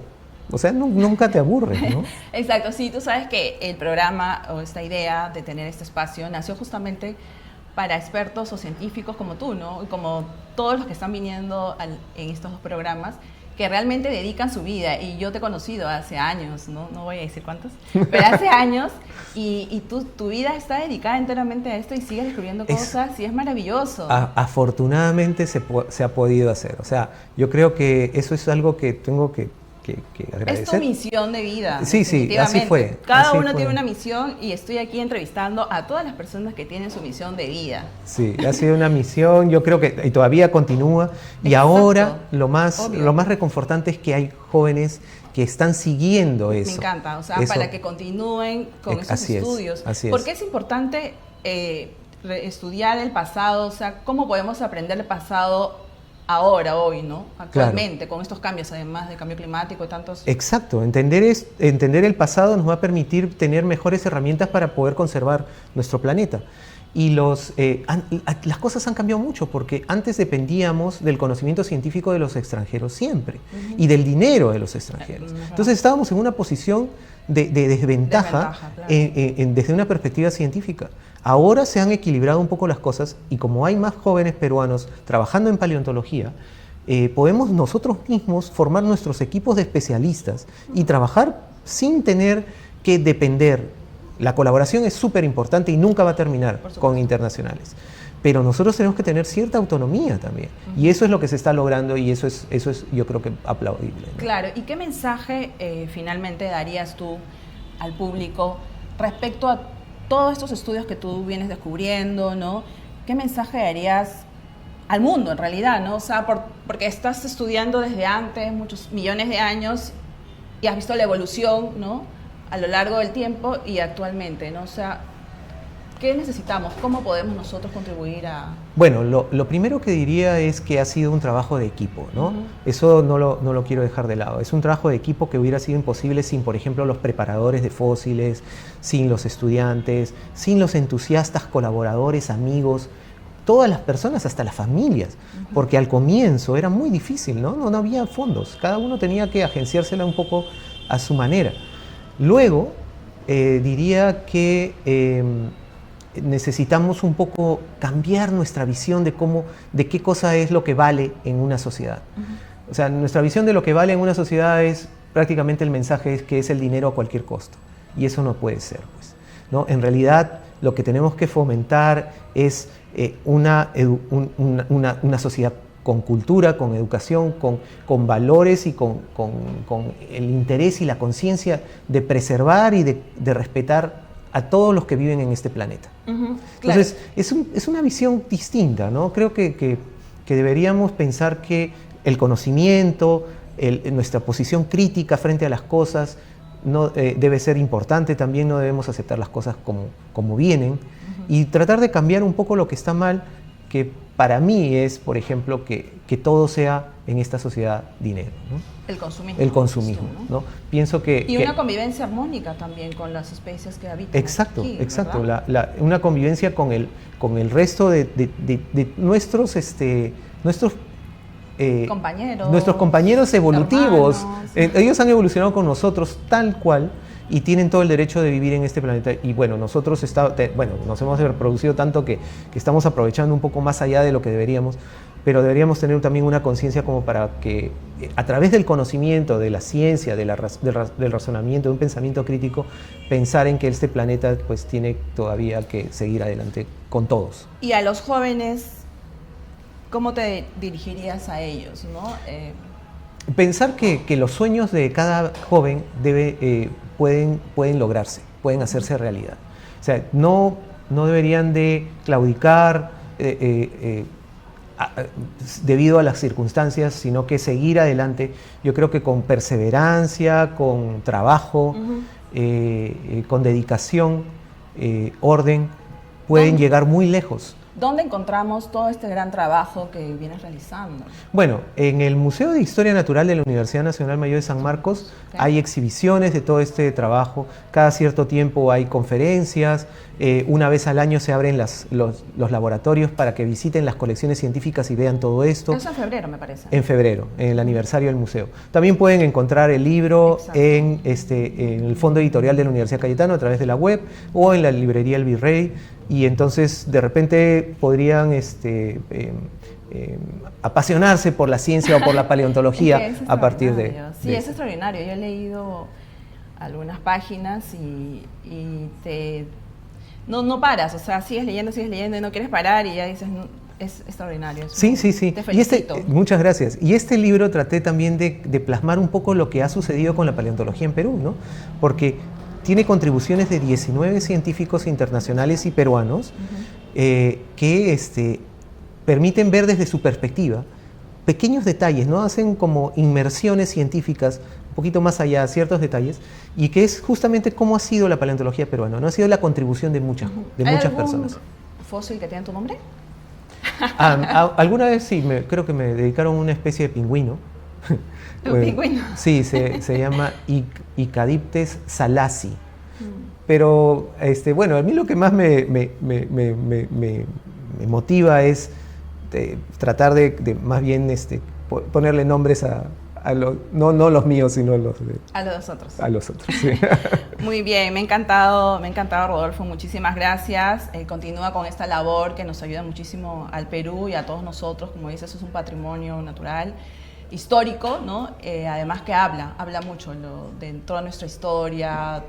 Speaker 2: o sea, nunca te aburres, ¿no?
Speaker 1: Exacto, sí, tú sabes que el programa o esta idea de tener este espacio nació justamente para expertos o científicos como tú, ¿no? Y como todos los que están viniendo en estos dos programas, que realmente dedican su vida, y yo te he conocido hace años, no voy a decir cuántos, pero hace años, y tu vida está dedicada enteramente a esto y sigues descubriendo cosas y es maravilloso.
Speaker 2: Afortunadamente se ha podido hacer, o sea, yo creo que eso es algo que tengo que agradecer.
Speaker 1: Es tu misión de vida.
Speaker 2: Sí, así fue.
Speaker 1: Cada uno tiene una misión y estoy aquí entrevistando a todas las personas que tienen su misión de vida.
Speaker 2: Sí, ha sido una misión, yo creo que y todavía continúa. Y exacto. Ahora lo más reconfortante es que hay jóvenes que están siguiendo eso.
Speaker 1: Me encanta, o sea, para que continúen con esos estudios.
Speaker 2: Así es.
Speaker 1: ¿Por qué es importante estudiar el pasado? O sea, ¿cómo podemos aprender el pasado ahora, hoy, ¿no? Actualmente, claro, con estos cambios, además del cambio climático y tantos...
Speaker 2: Exacto, entender el pasado nos va a permitir tener mejores herramientas para poder conservar nuestro planeta. Y las cosas han cambiado mucho, porque antes dependíamos del conocimiento científico de los extranjeros siempre, y del dinero de los extranjeros. Entonces estábamos en una posición de desventaja, claro, desde una perspectiva científica. Ahora se han equilibrado un poco las cosas, y como hay más jóvenes peruanos trabajando en paleontología, podemos nosotros mismos formar nuestros equipos de especialistas y trabajar sin tener que depender. La colaboración es súper importante y nunca va a terminar con internacionales. Pero nosotros tenemos que tener cierta autonomía también. Y eso es lo que se está logrando, y eso es yo creo que aplaudible, ¿no?
Speaker 1: Claro, ¿y qué mensaje finalmente darías tú al público respecto a todos estos estudios que tú vienes descubriendo, ¿no? ¿Qué mensaje darías al mundo en realidad, ¿no? O sea, porque estás estudiando desde antes, muchos millones de años, y has visto la evolución, ¿no?, a lo largo del tiempo y actualmente, ¿no? O sea, ¿qué necesitamos? ¿Cómo podemos nosotros contribuir a...?
Speaker 2: Bueno, lo primero que diría es que ha sido un trabajo de equipo, ¿no? Eso no lo quiero dejar de lado. Es un trabajo de equipo que hubiera sido imposible sin, por ejemplo, los preparadores de fósiles, sin los estudiantes, sin los entusiastas, colaboradores, amigos, todas las personas, hasta las familias, porque al comienzo era muy difícil, ¿no? No había fondos, cada uno tenía que agenciársela un poco a su manera. Luego, diría que necesitamos un poco cambiar nuestra visión de qué cosa es lo que vale en una sociedad. O sea, nuestra visión de lo que vale en una sociedad es prácticamente el mensaje es que es el dinero a cualquier costo, y eso no puede ser, pues, ¿no? En realidad, lo que tenemos que fomentar es una sociedad con cultura, con educación, con valores y con el interés y la conciencia de preservar y de respetar a todos los que viven en este planeta. Entonces, claro, es una visión distinta, ¿no? Creo que deberíamos pensar que el conocimiento, nuestra posición crítica frente a las cosas no, debe ser importante también, no debemos aceptar las cosas como vienen y tratar de cambiar un poco lo que está mal, que para mí es, por ejemplo, que todo sea en esta sociedad dinero, ¿no?
Speaker 1: El consumismo.
Speaker 2: El consumismo, ¿no? Pienso que...
Speaker 1: Y una convivencia armónica también con las especies que habitan
Speaker 2: exacto,
Speaker 1: aquí,
Speaker 2: exacto. Una convivencia con el resto de nuestros compañeros evolutivos. Ellos han evolucionado con nosotros tal cual y tienen todo el derecho de vivir en este planeta. Y bueno, nosotros nos hemos reproducido tanto que estamos aprovechando un poco más allá de lo que deberíamos, pero deberíamos tener también una conciencia como para que a través del conocimiento, de la ciencia, del razonamiento, de un pensamiento crítico, pensar en que este planeta pues tiene todavía que seguir adelante con todos.
Speaker 1: Y a los jóvenes, ¿cómo te dirigirías a ellos, no?
Speaker 2: Pensar que los sueños de cada joven pueden lograrse, pueden hacerse realidad. O sea, no deberían de claudicar debido a las circunstancias, sino que seguir adelante. Yo creo que con perseverancia, con trabajo, con dedicación, orden, pueden llegar muy lejos.
Speaker 1: ¿Dónde encontramos todo este gran trabajo que vienes realizando?
Speaker 2: Bueno, en el Museo de Historia Natural de la Universidad Nacional Mayor de San Marcos hay exhibiciones de todo este trabajo. Cada cierto tiempo hay conferencias. Una vez al año se abren los laboratorios para que visiten las colecciones científicas y vean todo esto.
Speaker 1: Eso en febrero, me parece.
Speaker 2: En febrero, en el aniversario del museo. También pueden encontrar el libro en el Fondo Editorial de la Universidad Cayetano a través de la web o en la librería El Virrey. Y entonces de repente podrían apasionarse por la ciencia o por la paleontología a partir de...
Speaker 1: Sí, es extraordinario. Yo he leído algunas páginas y no paras, o sea, sigues leyendo y no quieres parar y ya dices, no, es extraordinario.
Speaker 2: Sí.
Speaker 1: Te felicito.
Speaker 2: Muchas gracias. Y este libro traté también de plasmar un poco lo que ha sucedido con la paleontología en Perú, ¿no? Porque tiene contribuciones de 19 científicos internacionales y peruanos que permiten ver desde su perspectiva pequeños detalles, ¿no? Hacen como inmersiones científicas un poquito más allá, ciertos detalles, y que es justamente cómo ha sido la paleontología peruana, ¿no? Ha sido la contribución de muchas personas.
Speaker 1: ¿Fósil que tiene tu nombre?
Speaker 2: Alguna vez sí, creo que me dedicaron una especie de pingüino.
Speaker 1: ¿Un pingüino?
Speaker 2: Sí, se llama Icadiptes salasi. Pero bueno, a mí lo que más me motiva es tratar de más bien ponerle nombres no los míos, sino
Speaker 1: a los otros.
Speaker 2: A los otros, sí.
Speaker 1: Muy bien, me ha encantado Rodolfo, muchísimas gracias. Continúa con esta labor que nos ayuda muchísimo al Perú y a todos nosotros. Como dices, es un patrimonio natural, histórico, ¿no? Además que habla mucho de toda nuestra historia,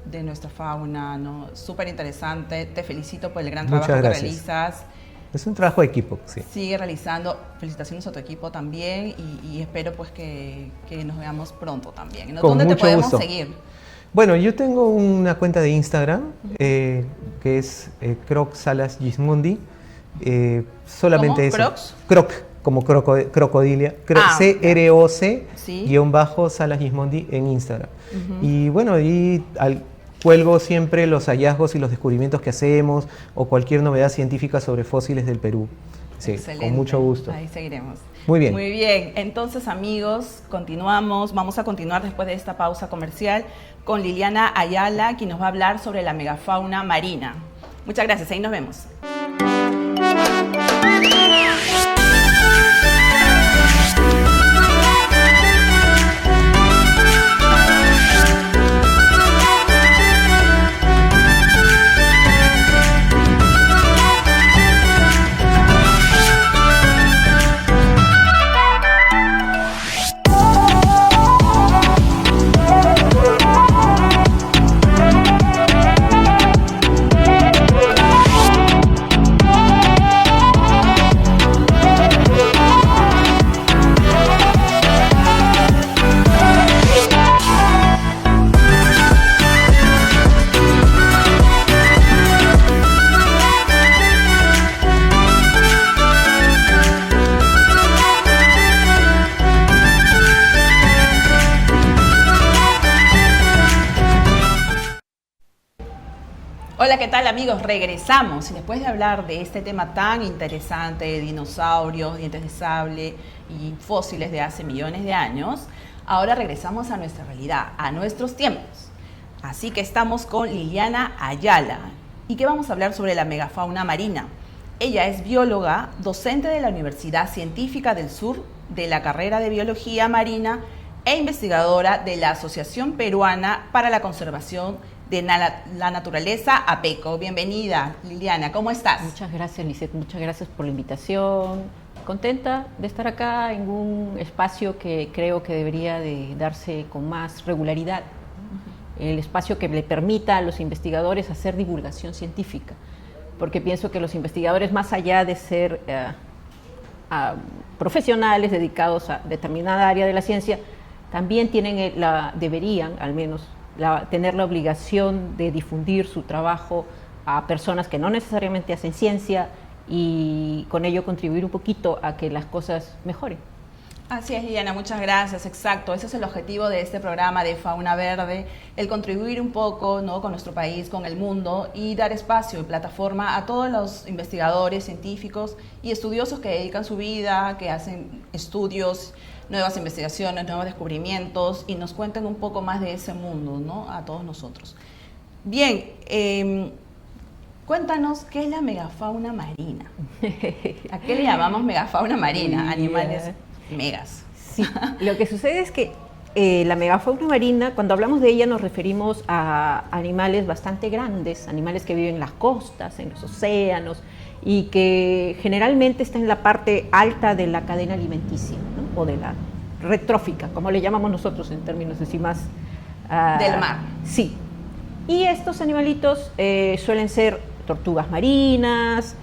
Speaker 1: de nuestra fauna, ¿no? Súper interesante. Te felicito por el gran trabajo que realizas.
Speaker 2: Es un trabajo de equipo, sí.
Speaker 1: Sigue realizando. Felicitaciones a tu equipo también y espero pues que nos veamos pronto también. ¿Dónde te podemos seguir?
Speaker 2: Bueno, yo tengo una cuenta de Instagram que es Croc Salas Gismondi. Solamente
Speaker 1: ¿Cómo? ¿Crocs?
Speaker 2: Croc, como crocodilia. CROC _ Salas Gismondi en Instagram. Y bueno, ahí cuelgo siempre los hallazgos y los descubrimientos que hacemos o cualquier novedad científica sobre fósiles del Perú. Sí, excelente. Con mucho gusto.
Speaker 1: Ahí seguiremos.
Speaker 2: Muy bien.
Speaker 1: Muy bien. Entonces, amigos, continuamos. Vamos a continuar después de esta pausa comercial con Liliana Ayala, quien nos va a hablar sobre la megafauna marina. Muchas gracias. Ahí nos vemos. Hola, ¿qué tal amigos? Regresamos y después de hablar de este tema tan interesante de dinosaurios, dientes de sable y fósiles de hace millones de años, ahora regresamos a nuestra realidad, a nuestros tiempos. Así que estamos con Liliana Ayala y que vamos a hablar sobre la megafauna marina. Ella es bióloga, docente de la Universidad Científica del Sur de la carrera de Biología Marina e investigadora de la Asociación Peruana para la Conservación de la Naturaleza, APECO. Bienvenida, Liliana, ¿cómo estás?
Speaker 3: Muchas gracias, Lisette, muchas gracias por la invitación. Contenta de estar acá en un espacio que creo que debería de darse con más regularidad. El espacio que le permita a los investigadores hacer divulgación científica, porque pienso que los investigadores, más allá de ser profesionales dedicados a determinada área de la ciencia, también tienen deberían al menos tener la obligación de difundir su trabajo a personas que no necesariamente hacen ciencia y con ello contribuir un poquito a que las cosas mejoren.
Speaker 1: Así es, Liliana, muchas gracias, exacto. Ese es el objetivo de este programa de Fauna Verde, el contribuir un poco, ¿no?, con nuestro país, con el mundo y dar espacio y plataforma a todos los investigadores, científicos y estudiosos que dedican su vida, que hacen estudios, nuevas investigaciones, nuevos descubrimientos y nos cuenten un poco más de ese mundo, ¿no?, a todos nosotros. Bien, cuéntanos, ¿qué es la megafauna marina? ¿A qué le llamamos megafauna marina? Animales megas.
Speaker 3: Sí, lo que sucede es que la megafauna marina, cuando hablamos de ella nos referimos a animales bastante grandes, animales que viven en las costas, en los océanos y que generalmente están en la parte alta de la cadena alimenticia, ¿no?, o de la red trófica, como le llamamos nosotros en términos así más...
Speaker 1: del mar.
Speaker 3: Sí. Y estos animalitos suelen ser tortugas marinas,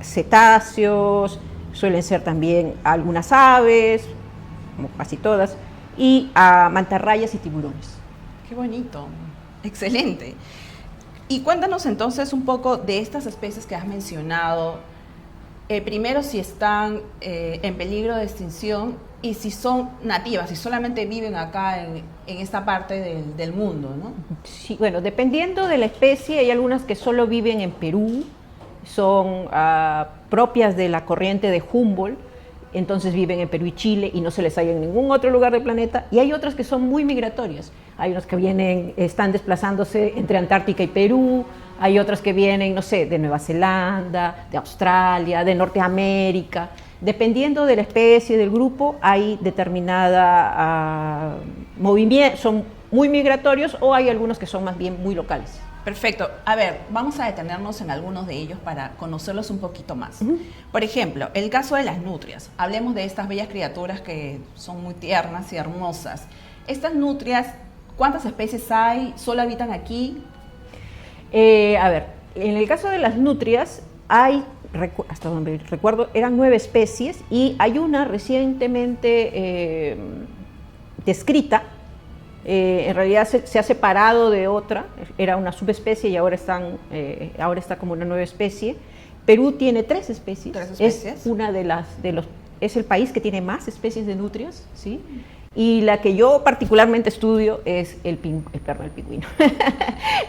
Speaker 3: cetáceos, suelen ser también algunas aves, como casi todas, y mantarrayas y tiburones.
Speaker 1: Qué bonito, excelente. Y cuéntanos entonces un poco de estas especies que has mencionado. Primero, si están en peligro de extinción y si son nativas, si solamente viven acá en esta parte del mundo, ¿no?
Speaker 3: Sí, bueno, dependiendo de la especie, hay algunas que solo viven en Perú, son propias de la corriente de Humboldt, entonces viven en Perú y Chile y no se les halla en ningún otro lugar del planeta, y hay otras que son muy migratorias. Hay unas que están desplazándose entre Antártica y Perú, hay otras que vienen, no sé, de Nueva Zelanda, de Australia, de Norteamérica. Dependiendo de la especie, del grupo, hay determinada movimiento, son muy migratorios o hay algunos que son más bien muy locales.
Speaker 1: Perfecto. A ver, vamos a detenernos en algunos de ellos para conocerlos un poquito más. Por ejemplo, el caso de las nutrias. Hablemos de estas bellas criaturas que son muy tiernas y hermosas. Estas nutrias, ¿cuántas especies hay? ¿Solo habitan aquí?
Speaker 3: A ver, en el caso de las nutrias hay, hasta donde recuerdo, eran 9 especies y hay una recientemente descrita. En realidad se ha separado de otra, era una subespecie y ahora está como una nueva especie. Perú tiene 3 especies. Es una es el país que tiene más especies de nutrias, ¿sí? Y la que yo particularmente estudio es el pingüino,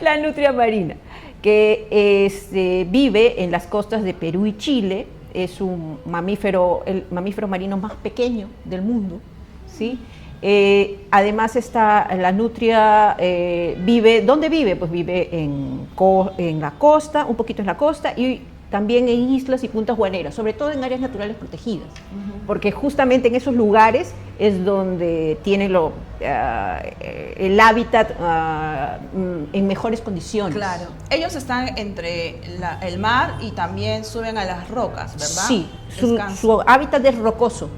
Speaker 3: la nutria marina, que vive en las costas de Perú y Chile. Es el mamífero marino más pequeño del mundo, ¿sí? Además la nutria vive, ¿dónde vive? Pues vive en la costa, un poquito en la costa y también en islas y puntas guaneras, sobre todo en áreas naturales protegidas, porque justamente en esos lugares es donde tiene el hábitat en mejores condiciones.
Speaker 1: Claro. Ellos están entre el mar y también suben a las rocas, ¿verdad?
Speaker 3: Sí, su hábitat es rocoso,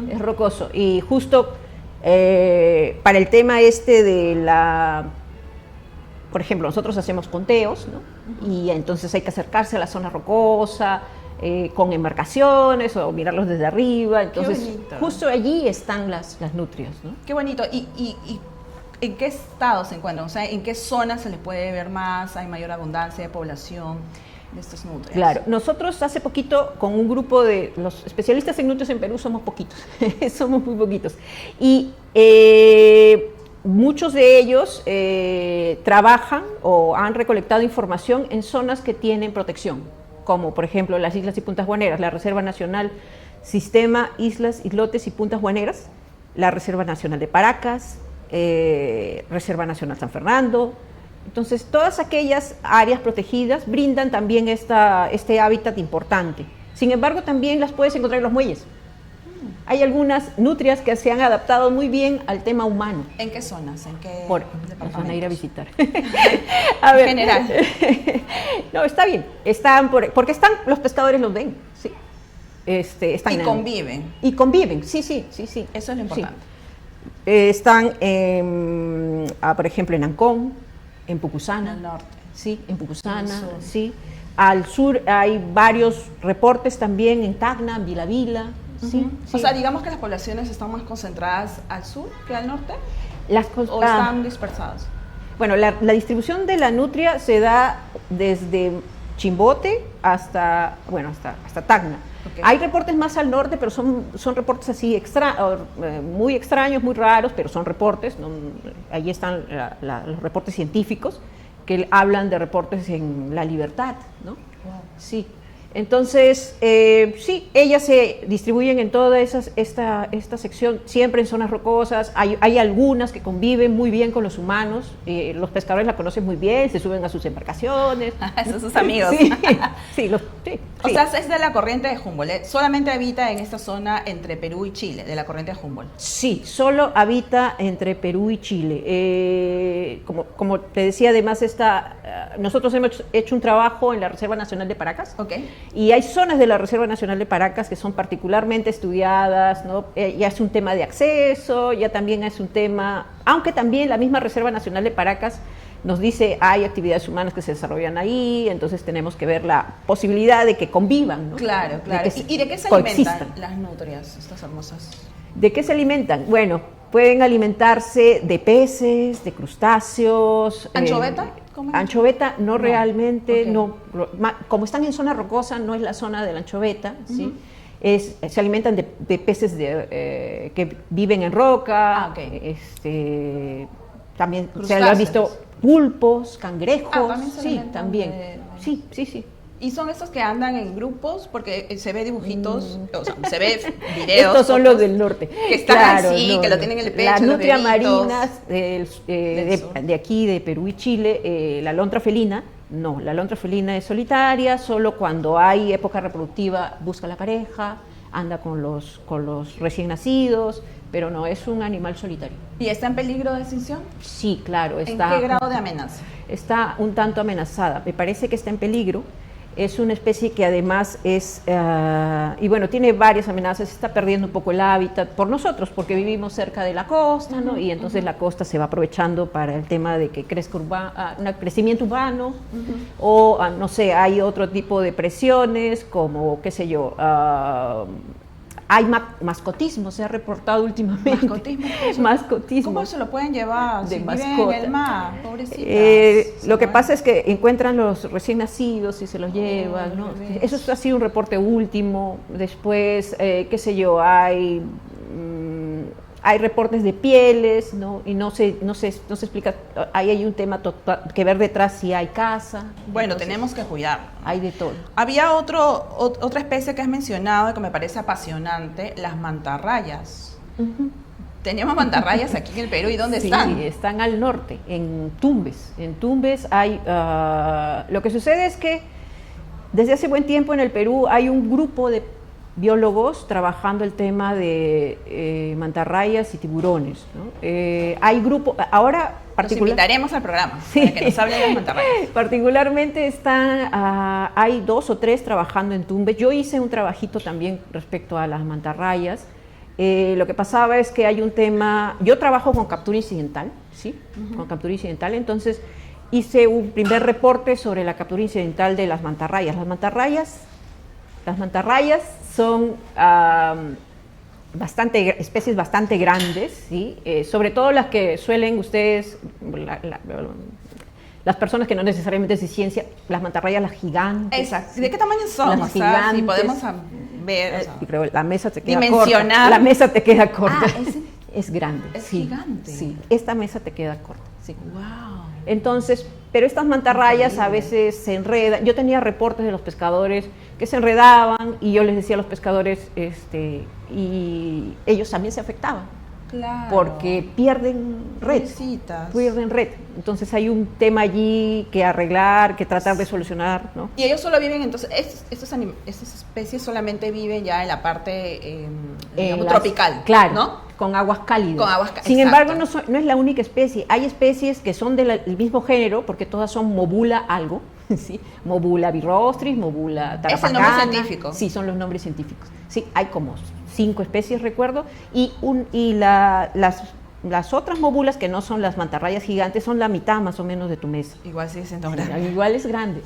Speaker 3: es rocoso. Y justo para el tema por ejemplo, nosotros hacemos conteos, ¿no? Y entonces hay que acercarse a la zona rocosa, con embarcaciones o mirarlos desde arriba. Entonces, justo allí están las nutrias, ¿no?
Speaker 1: Qué bonito. ¿Y en qué estado se encuentran? O sea, ¿en qué zonas se les puede ver más? ¿Hay mayor abundancia de población de estos nutrias?
Speaker 3: Claro. Nosotros hace poquito, con un grupo de los especialistas en nutrias en Perú, somos poquitos. Somos muy poquitos. Y muchos de ellos trabajan o han recolectado información en zonas que tienen protección, como por ejemplo las Islas y Puntas Guaneras, la Reserva Nacional Sistema Islas, Islotes y Puntas Guaneras, la Reserva Nacional de Paracas, Reserva Nacional San Fernando. Entonces, todas aquellas áreas protegidas brindan también este hábitat importante. Sin embargo, también las puedes encontrar en los muelles. Hay algunas nutrias que se han adaptado muy bien al tema humano.
Speaker 1: ¿En qué zonas? ¿En qué
Speaker 3: Nos van a ir a visitar.
Speaker 1: En general.
Speaker 3: No, está bien. Porque los pescadores los ven. Sí. Están
Speaker 1: y conviven.
Speaker 3: Y conviven, sí.
Speaker 1: Eso es lo importante.
Speaker 3: Sí. Están, por ejemplo, en Ancón, en Pucusana.
Speaker 1: Al norte.
Speaker 3: Sí, en Pucusana, sí. Al sur hay varios reportes también en Tacna, en Vila. Sí.
Speaker 1: O sea, digamos que las poblaciones están más concentradas al sur que al norte, ¿o están dispersadas?
Speaker 3: Bueno, la distribución de la nutria se da desde Chimbote hasta Tacna. Okay. Hay reportes más al norte, pero son reportes así muy extraños, muy raros, pero son reportes. ¿No? Allí están los reportes científicos que hablan de reportes en La Libertad, ¿no? Wow. Sí. Entonces, sí, ellas se distribuyen en toda esta sección, siempre en zonas rocosas. Hay algunas que conviven muy bien con los humanos. Los pescadores la conocen muy bien, se suben a sus embarcaciones.
Speaker 1: Son sus amigos.
Speaker 3: Sí.
Speaker 1: O sea, es de la corriente de Humboldt. ¿Solamente habita en esta zona entre Perú y Chile, de la corriente de Humboldt?
Speaker 3: Sí, solo habita entre Perú y Chile. Como te decía, además, nosotros hemos hecho un trabajo en la Reserva Nacional de Paracas.
Speaker 1: Okay.
Speaker 3: Y hay zonas de la Reserva Nacional de Paracas que son particularmente estudiadas, ¿no? Ya es un tema de acceso, ya también es un tema, aunque también la misma Reserva Nacional de Paracas nos dice hay actividades humanas que se desarrollan ahí, entonces tenemos que ver la posibilidad de que convivan, ¿no?
Speaker 1: Claro. ¿Y de qué se alimentan las nutrias, estas hermosas?
Speaker 3: ¿De qué se alimentan? Bueno, pueden alimentarse de peces, de crustáceos.
Speaker 1: ¿Anchoveta?
Speaker 3: Anchoveta no realmente, okay. No, como están en zona rocosa, no es la zona de la anchoveta, ¿sí? Se alimentan de peces que viven en roca, también se lo han visto pulpos, cangrejos, también. Sí.
Speaker 1: ¿Y son estos que andan en grupos? Porque se ve dibujitos, o sea, se ve videos.
Speaker 3: Estos son los del norte.
Speaker 1: Que están así, que lo tienen en el pecho.
Speaker 3: Las nutrias marinas de aquí, de Perú y Chile, la alondra felina, no, la alondra felina es solitaria, solo cuando hay época reproductiva busca la pareja, anda con los recién nacidos, pero no, es un animal solitario.
Speaker 1: ¿Y está en peligro de extinción?
Speaker 3: Sí, claro.
Speaker 1: ¿En qué grado de amenaza?
Speaker 3: Está un tanto amenazada, me parece que está en peligro. Es una especie que además tiene varias amenazas, está perdiendo un poco el hábitat por nosotros, porque vivimos cerca de la costa, ¿no? Y entonces la costa se va aprovechando para el tema de que crezca un crecimiento urbano, o no sé, hay otro tipo de presiones, como, qué sé yo, hay mascotismo, se ha reportado últimamente. ¿Mascotismo?
Speaker 1: ¿Cómo se lo pueden llevar? Si viven en el mar, pobrecitas.
Speaker 3: Lo que pasa es que encuentran los recién nacidos y se los llevan, ¿no? Eso ha sido un reporte último. Después, qué sé yo, hay reportes de pieles, ¿no? Y no se explica, ahí hay un tema que ver detrás si hay caza.
Speaker 1: Bueno, entonces, tenemos que cuidar.
Speaker 3: Hay de todo.
Speaker 1: Había otra especie que has mencionado que me parece apasionante, las mantarrayas. Teníamos mantarrayas aquí en el Perú, ¿y dónde están?
Speaker 3: Sí, están al norte, en Tumbes. En Tumbes hay, lo que sucede es que desde hace buen tiempo en el Perú hay un grupo de biólogos trabajando el tema de mantarrayas y tiburones, ¿no? Hay grupos, ahora
Speaker 1: Los invitaremos al programa
Speaker 3: Sí.
Speaker 1: para que nos hablen de las mantarrayas.
Speaker 3: Particularmente hay 2 o 3 trabajando en Tumbes. Yo hice un trabajito también respecto a las mantarrayas. Lo que pasaba es que hay un tema, yo trabajo con captura incidental, ¿sí? Con captura incidental, entonces hice un primer reporte sobre la captura incidental de las mantarrayas. Las mantarrayas son especies bastante grandes, ¿sí? Sobre todo las que suelen ustedes, las personas que no necesariamente es de ciencia, las mantarrayas, las gigantes.
Speaker 1: Exacto. ¿De qué tamaño son?
Speaker 3: Las
Speaker 1: O sea, si
Speaker 3: gigantes.
Speaker 1: podemos ver, o sea,
Speaker 3: Pero la mesa te queda
Speaker 1: dimensionar.
Speaker 3: corta. La mesa te queda corta.
Speaker 1: Ah,
Speaker 3: es grande.
Speaker 1: es
Speaker 3: sí,
Speaker 1: gigante.
Speaker 3: Sí, esta mesa te queda corta. Sí.
Speaker 1: wow.
Speaker 3: Entonces, pero estas mantarrayas a veces se enredan. Yo tenía reportes de los pescadores que se enredaban y yo les decía a los pescadores, y ellos también se afectaban
Speaker 1: Claro.
Speaker 3: porque pierden red.
Speaker 1: Pobrecitas.
Speaker 3: Pierden red. Entonces hay un tema allí que arreglar, que tratar de solucionar, ¿no?
Speaker 1: Y ellos solo viven, entonces, estas especies solamente viven ya en la parte digamos,
Speaker 3: Las-
Speaker 1: tropical,
Speaker 3: claro,
Speaker 1: ¿no?
Speaker 3: con aguas cálidas.
Speaker 1: Con aguas
Speaker 3: Sin
Speaker 1: exacto.
Speaker 3: embargo, no es la única especie. Hay especies que son del mismo género, porque todas son Mobula algo, ¿sí? Mobula virrostris, Mobula tarapacana.
Speaker 1: ¿Es el nombre científico?
Speaker 3: Sí, son los nombres científicos. Sí, hay como 5 especies, recuerdo, y las otras mobulas, que no son las mantarrayas gigantes, son la mitad más o menos de tu mesa.
Speaker 1: Igual sigue siendo grande.
Speaker 3: Igual es grande.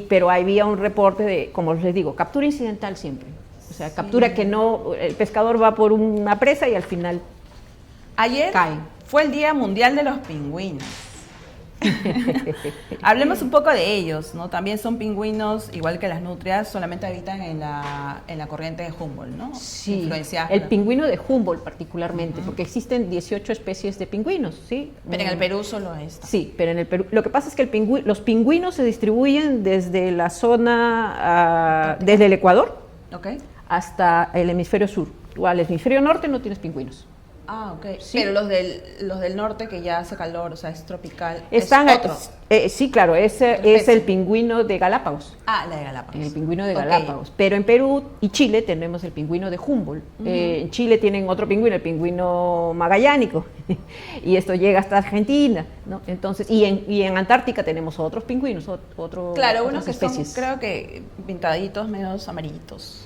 Speaker 3: Pero había un reporte de, como les digo, captura incidental siempre. O sea, captura que no, el pescador va por una presa y al final
Speaker 1: Ayer
Speaker 3: cae.
Speaker 1: fue el Día Mundial de los Pingüinos. Hablemos un poco de ellos, ¿no? También son pingüinos, igual que las nutrias, solamente habitan en la corriente de Humboldt, ¿no?
Speaker 3: Sí,
Speaker 1: Influenciadas
Speaker 3: el
Speaker 1: por-
Speaker 3: pingüino de Humboldt particularmente, porque existen 18 especies de pingüinos, ¿sí?
Speaker 1: Pero en el Perú solo esta.
Speaker 3: Sí, pero en el Perú. Lo que pasa es que los pingüinos se distribuyen desde la zona, desde el Ecuador
Speaker 1: ¿Ok?
Speaker 3: hasta el hemisferio sur. Tú al hemisferio norte no tienes pingüinos.
Speaker 1: Ah, ok.
Speaker 3: Sí.
Speaker 1: Pero los del norte, que ya hace calor, o sea, es tropical,
Speaker 3: Están,
Speaker 1: es otro.
Speaker 3: sí, claro, ese
Speaker 1: Otra
Speaker 3: es
Speaker 1: especie.
Speaker 3: el pingüino de Galápagos.
Speaker 1: Ah, la de Galápagos.
Speaker 3: El pingüino de
Speaker 1: Ok.
Speaker 3: Galápagos. Pero en Perú y Chile tenemos el pingüino de Humboldt. En Chile tienen otro pingüino, el pingüino magallánico. Y esto llega hasta Argentina, ¿no? Entonces, y en Antártica tenemos otros pingüinos,
Speaker 1: Claro,
Speaker 3: otras
Speaker 1: unos que
Speaker 3: especies.
Speaker 1: son, creo que pintaditos, medios amarillitos.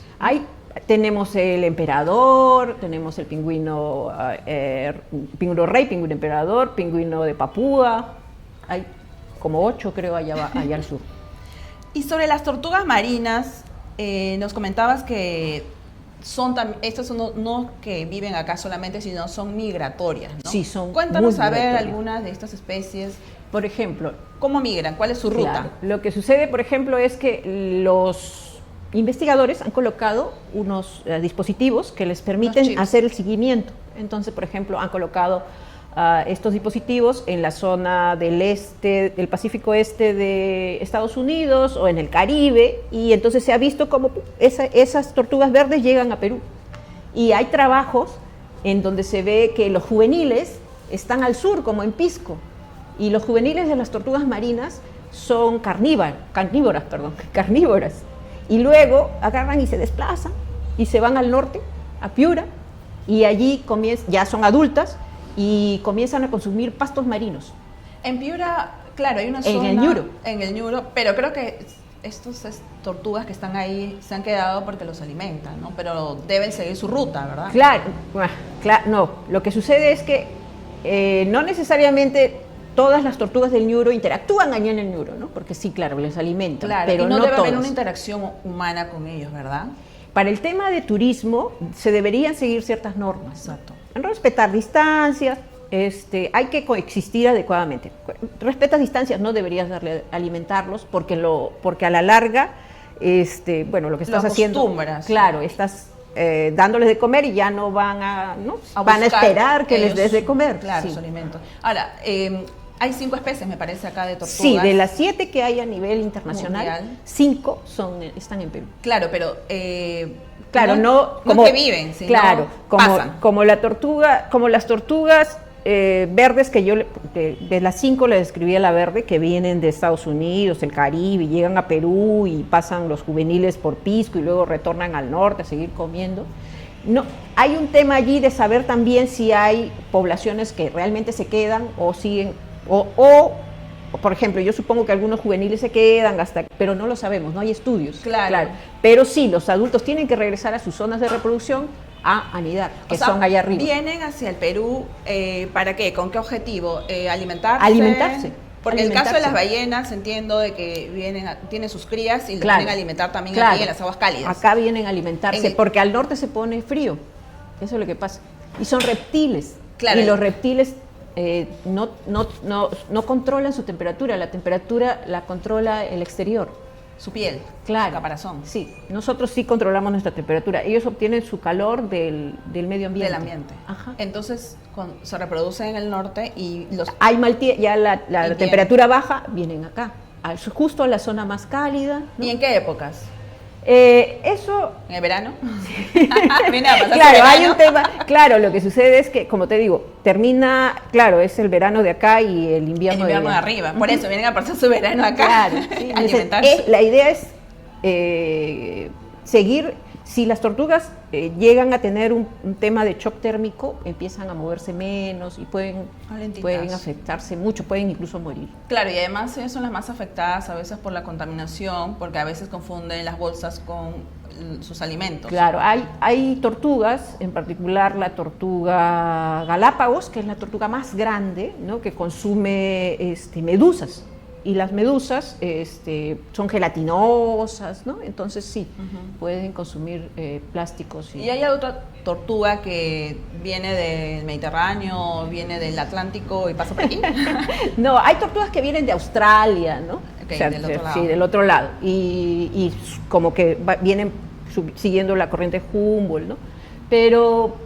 Speaker 3: Tenemos el emperador, tenemos el pingüino rey, pingüino emperador, pingüino de Papúa. Hay como 8, creo, allá al sur.
Speaker 1: Y sobre las tortugas marinas, nos comentabas que estas son no que viven acá solamente, sino son migratorias, ¿no?
Speaker 3: Sí, son
Speaker 1: Cuéntanos
Speaker 3: muy
Speaker 1: a ver
Speaker 3: migratorias.
Speaker 1: algunas de estas especies.
Speaker 3: Por ejemplo,
Speaker 1: ¿Cómo migran? ¿Cuál es su ruta?
Speaker 3: claro, lo que sucede, por ejemplo, es que los investigadores han colocado unos dispositivos que les permiten
Speaker 1: chips.
Speaker 3: hacer el seguimiento. Entonces, por ejemplo, han colocado estos dispositivos en la zona del Pacífico Este de Estados Unidos o en el Caribe, y entonces se ha visto cómo esas tortugas verdes llegan a Perú. Y hay trabajos en donde se ve que los juveniles están al sur, como en Pisco, y los juveniles de las tortugas marinas son carnívoras. Y luego agarran y se desplazan y se van al norte, a Piura, y allí ya son adultas y comienzan a consumir pastos marinos.
Speaker 1: En Piura, claro, hay una
Speaker 3: En
Speaker 1: zona...
Speaker 3: el Ñuro.
Speaker 1: En el Ñuro, pero creo que estas tortugas que están ahí se han quedado porque los alimentan, ¿no? Pero deben seguir su ruta, ¿verdad?
Speaker 3: Claro, no, lo que sucede es que no necesariamente todas las tortugas del Ñuro interactúan allá en el Ñuro, ¿no? Porque sí, claro, les alimentan,
Speaker 1: Claro,
Speaker 3: pero
Speaker 1: y no
Speaker 3: no
Speaker 1: debe haber
Speaker 3: todas.
Speaker 1: una interacción humana con ellos, ¿verdad?
Speaker 3: Para el tema de turismo se deberían seguir ciertas normas.
Speaker 1: Exacto.
Speaker 3: Respetar distancias, hay que coexistir adecuadamente. Respetas distancias, no deberías alimentarlos porque a la larga, lo que estás haciendo,
Speaker 1: acostumbras.
Speaker 3: claro, estás dándoles de comer y ya no van a
Speaker 1: buscar
Speaker 3: esperar que les
Speaker 1: ellos,
Speaker 3: des de comer.
Speaker 1: Claro,
Speaker 3: Sí.
Speaker 1: su alimento. Ahora, hay 5 especies, me parece, acá de tortugas.
Speaker 3: Sí, de las 7 que hay a nivel internacional,
Speaker 1: Mundial.
Speaker 3: 5 están en Perú.
Speaker 1: Claro, pero...
Speaker 3: Claro, no
Speaker 1: es que viven, sino
Speaker 3: claro,
Speaker 1: pasan.
Speaker 3: como las tortugas verdes que yo, de las 5 le describía la verde, que vienen de Estados Unidos, el Caribe, y llegan a Perú y pasan los juveniles por Pisco y luego retornan al norte a seguir comiendo. No, hay un tema allí de saber también si hay poblaciones que realmente se quedan o siguen, o por ejemplo, yo supongo que algunos juveniles se quedan pero no lo sabemos, no hay estudios.
Speaker 1: Claro.
Speaker 3: Pero sí, los adultos tienen que regresar a sus zonas de reproducción a anidar, que son allá arriba.
Speaker 1: Vienen hacia el Perú, ¿para qué? ¿Con qué objetivo? ¿Alimentarse?
Speaker 3: Alimentarse.
Speaker 1: Porque el caso de las ballenas, entiendo de que tienen sus crías y las vienen a alimentar también aquí en las aguas cálidas.
Speaker 3: Acá vienen a alimentarse, porque al norte se pone frío, eso es lo que pasa. Y son reptiles, y los reptiles no controlan su temperatura, la temperatura la controla el exterior.
Speaker 1: Su piel,
Speaker 3: claro,
Speaker 1: su caparazón.
Speaker 3: Sí, nosotros sí controlamos nuestra temperatura. Ellos obtienen su calor del medio ambiente.
Speaker 1: Del ambiente.
Speaker 3: Ajá.
Speaker 1: Entonces, se reproducen en el norte y
Speaker 3: hay ya la temperatura baja, vienen acá, justo a la zona más cálida, ¿no?
Speaker 1: ¿Y en qué épocas?
Speaker 3: Eso...
Speaker 1: ¿En el verano?
Speaker 3: Claro, hay un tema. Claro, lo que sucede es que, como te digo, termina, claro, es el verano de acá y el invierno
Speaker 1: de arriba. Por eso vienen a pasar su verano acá.
Speaker 3: Claro, sí. La idea es seguir. Si las tortugas llegan a tener un tema de shock térmico, empiezan a moverse menos y pueden afectarse mucho, pueden incluso morir.
Speaker 1: Claro, y además ellas son las más afectadas a veces por la contaminación, porque a veces confunden las bolsas con sus alimentos.
Speaker 3: Claro, hay tortugas, en particular la tortuga Galápagos, que es la tortuga más grande, ¿no? Que consume medusas. Y las medusas son gelatinosas, ¿no? Entonces sí, pueden consumir plásticos.
Speaker 1: ¿Y hay otra tortuga que viene del Mediterráneo, viene del Atlántico y pasa por aquí?
Speaker 3: No, hay tortugas que vienen de Australia, ¿no?
Speaker 1: Okay, del otro lado.
Speaker 3: Sí, del otro lado. Y como que vienen siguiendo la corriente Humboldt, ¿no? Pero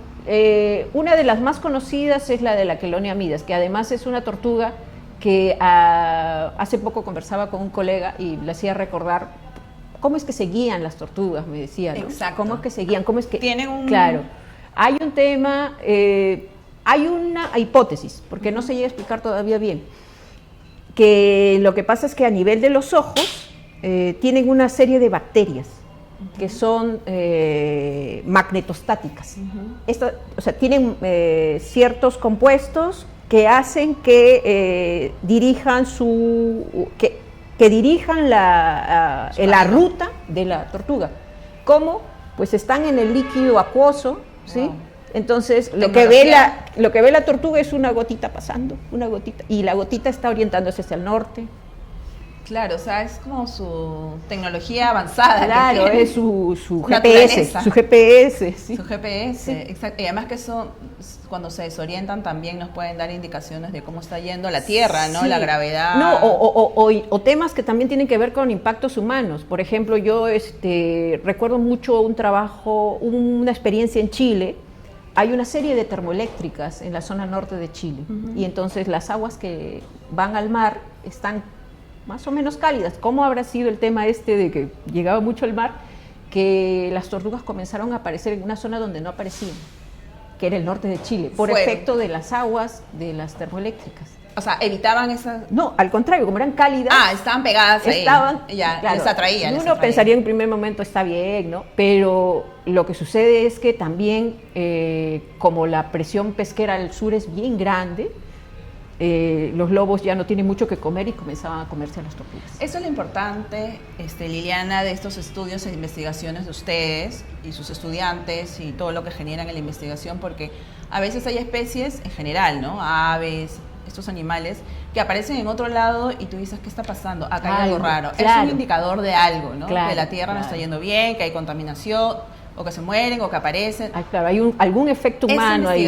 Speaker 3: una de las más conocidas es la de la Chelonia midas, que además es una tortuga que hace poco conversaba con un colega y le hacía recordar cómo es que se guían las tortugas, me decía, ¿no?
Speaker 1: Exacto.
Speaker 3: ¿Cómo es que se guían? ¿Cómo es que...?
Speaker 1: Tienen un...
Speaker 3: Claro. Hay un tema, hay una hipótesis, porque no se llega a explicar todavía bien, que lo que pasa es que a nivel de los ojos tienen una serie de bacterias que son magnetostáticas. Tienen ciertos compuestos que hacen que dirijan la ruta de la tortuga. ¿Cómo? Pues están en el líquido acuoso, ¿sí? Wow. Entonces lo que ve la tortuga es una gotita pasando, una gotita, y la gotita está orientándose hacia el norte.
Speaker 1: Claro, o sea, es como su tecnología avanzada.
Speaker 3: Claro, es su GPS, su GPS. Sí.
Speaker 1: Su GPS, sí. Exacto. Y además que eso, cuando se desorientan, también nos pueden dar indicaciones de cómo está yendo la Tierra, ¿no? Sí. La gravedad.
Speaker 3: No, o temas que también tienen que ver con impactos humanos. Por ejemplo, yo recuerdo mucho un trabajo, una experiencia en Chile. Hay una serie de termoeléctricas en la zona norte de Chile. Y entonces las aguas que van al mar están más o menos cálidas. ¿Cómo habrá sido el tema de que llegaba mucho el mar? Que las tortugas comenzaron a aparecer en una zona donde no aparecían, que era el norte de Chile, por efecto de las aguas de las termoeléctricas.
Speaker 1: O sea, evitaban esas...
Speaker 3: No, al contrario, como eran cálidas...
Speaker 1: estaban pegadas ahí. Ya,
Speaker 3: claro,
Speaker 1: les atraía.
Speaker 3: Uno pensaría en primer momento, está bien, ¿no? Pero lo que sucede es que también, como la presión pesquera al sur es bien grande, los lobos ya no tienen mucho que comer y comenzaban a comerse a las tortugas.
Speaker 1: Eso es lo importante, Liliana, de estos estudios e investigaciones de ustedes y sus estudiantes y todo lo que generan en la investigación, porque a veces hay especies en general, ¿no? Aves, estos animales que aparecen en otro lado y tú dices, ¿qué está pasando? Acá hay algo raro. Claro. Es un indicador de algo, ¿no? Claro, que la Tierra no está yendo bien, que hay contaminación, o que se mueren, o que aparecen.
Speaker 3: Claro, hay algún efecto humano ahí.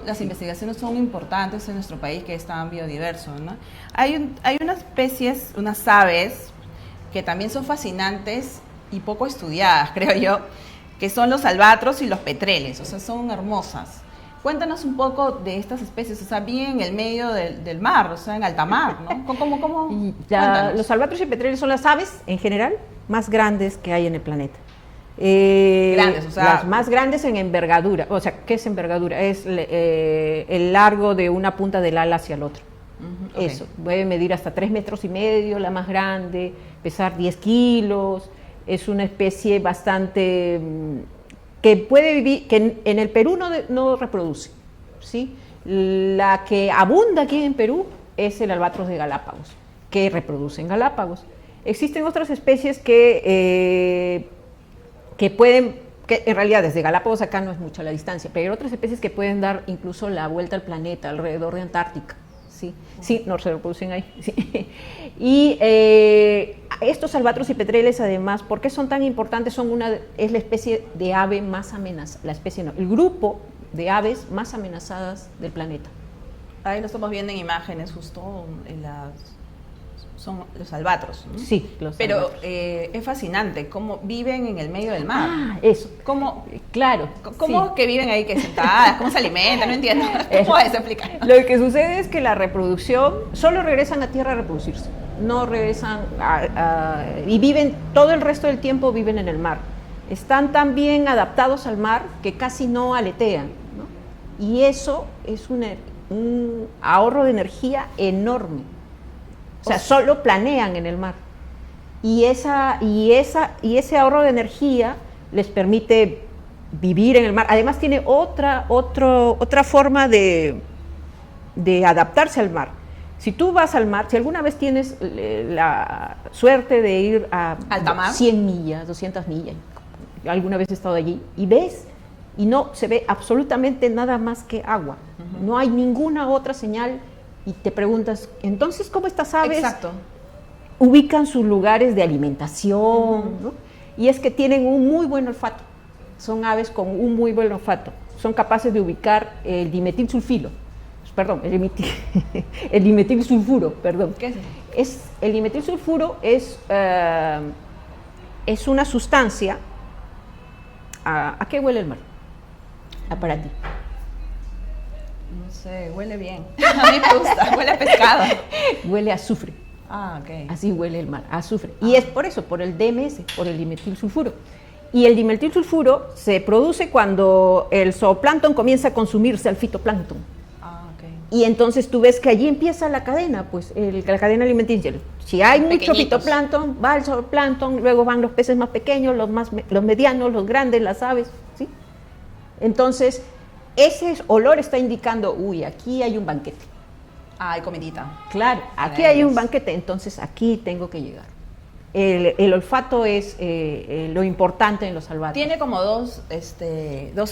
Speaker 1: Las investigaciones son importantes en nuestro país, que es tan biodiverso, ¿no? Hay unas especies, unas aves, que también son fascinantes y poco estudiadas, creo yo, que son los albatros y los petreles, o sea, son hermosas. Cuéntanos un poco de estas especies, o sea, bien en el medio del mar, o sea, en alta mar, ¿no? ¿Cómo?
Speaker 3: Los albatros y petreles son las aves, en general, más grandes que hay en el planeta.
Speaker 1: Grandes, o sea,
Speaker 3: las más grandes en envergadura. O sea, ¿qué es envergadura? Es el largo de una punta del ala hacia el otro.
Speaker 1: Ok.
Speaker 3: Eso, puede medir hasta 3,5 metros, la más grande, pesar 10 kilos. Es una especie bastante que puede vivir, que en el Perú no reproduce, ¿sí? La que abunda aquí en Perú es el albatros de Galápagos, que reproduce en Galápagos. Existen otras especies que pueden, que en realidad desde Galápagos acá no es mucha la distancia, pero hay otras especies que pueden dar incluso la vuelta al planeta, alrededor de Antártica. Sí, sí, no se reproducen ahí. Sí. Y estos albatros y petreles, además, ¿por qué son tan importantes? Es la especie de ave más amenazada, el grupo de aves más amenazadas del planeta.
Speaker 1: Ahí lo estamos viendo en imágenes, justo son los albatros, ¿no?
Speaker 3: Sí, los
Speaker 1: Pero
Speaker 3: albatros.
Speaker 1: es fascinante cómo viven en el medio del mar.
Speaker 3: Ah, eso.
Speaker 1: ¿Cómo,
Speaker 3: Claro.
Speaker 1: cómo
Speaker 3: sí.
Speaker 1: que viven ahí, que sentadas? ¿Cómo se alimentan? No entiendo. ¿Cómo puedes explicar?
Speaker 3: Lo que sucede es que la reproducción, solo regresan a tierra a reproducirse, no regresan y viven, todo el resto del tiempo viven en el mar. Están tan bien adaptados al mar que casi no aletean, ¿no? Y eso es un ahorro de energía enorme. O sea, solo planean en el mar. Y ese ahorro de energía les permite vivir en el mar. Además tiene otra forma de adaptarse al mar. Si tú vas al mar, si alguna vez tienes la suerte de ir a
Speaker 1: ¿Alta mar?
Speaker 3: 100 millas, 200 millas, alguna vez he estado allí, y ves, y no se ve absolutamente nada más que agua. No hay ninguna otra señal, y te preguntas, entonces, ¿cómo estas aves
Speaker 1: Exacto.
Speaker 3: ubican sus lugares de alimentación? ¿No? Y es que tienen un muy buen olfato. Son aves con un muy buen olfato. Son capaces de ubicar el dimetilsulfuro. Perdón, el dimetilsulfuro, perdón.
Speaker 1: ¿Qué es eso?
Speaker 3: El dimetilsulfuro es una sustancia. ¿A qué huele el mar? Para ti.
Speaker 1: No sé, huele bien. A mí me gusta, huele a pescado.
Speaker 3: Huele a azufre.
Speaker 1: Ah, ok.
Speaker 3: Así huele el mar, a azufre. Y es por eso, por el DMS, por el dimetilsulfuro. Y el dimetilsulfuro se produce cuando el zooplancton comienza a consumirse al fitoplancton.
Speaker 1: Ah, ok.
Speaker 3: Y entonces tú ves que allí empieza la cadena, pues la cadena alimenticia. Si hay mucho
Speaker 1: Pequeñitos.
Speaker 3: fitoplancton, va el zooplancton, luego van los peces más pequeños, los medianos, los grandes, las aves, ¿sí? Entonces, ese olor está indicando, uy, aquí hay un banquete.
Speaker 1: Ah, hay comidita.
Speaker 3: Claro, aquí
Speaker 1: Para
Speaker 3: hay un
Speaker 1: ellos.
Speaker 3: banquete, entonces aquí tengo que llegar. El olfato es lo importante en los albatros.
Speaker 1: Tiene como dos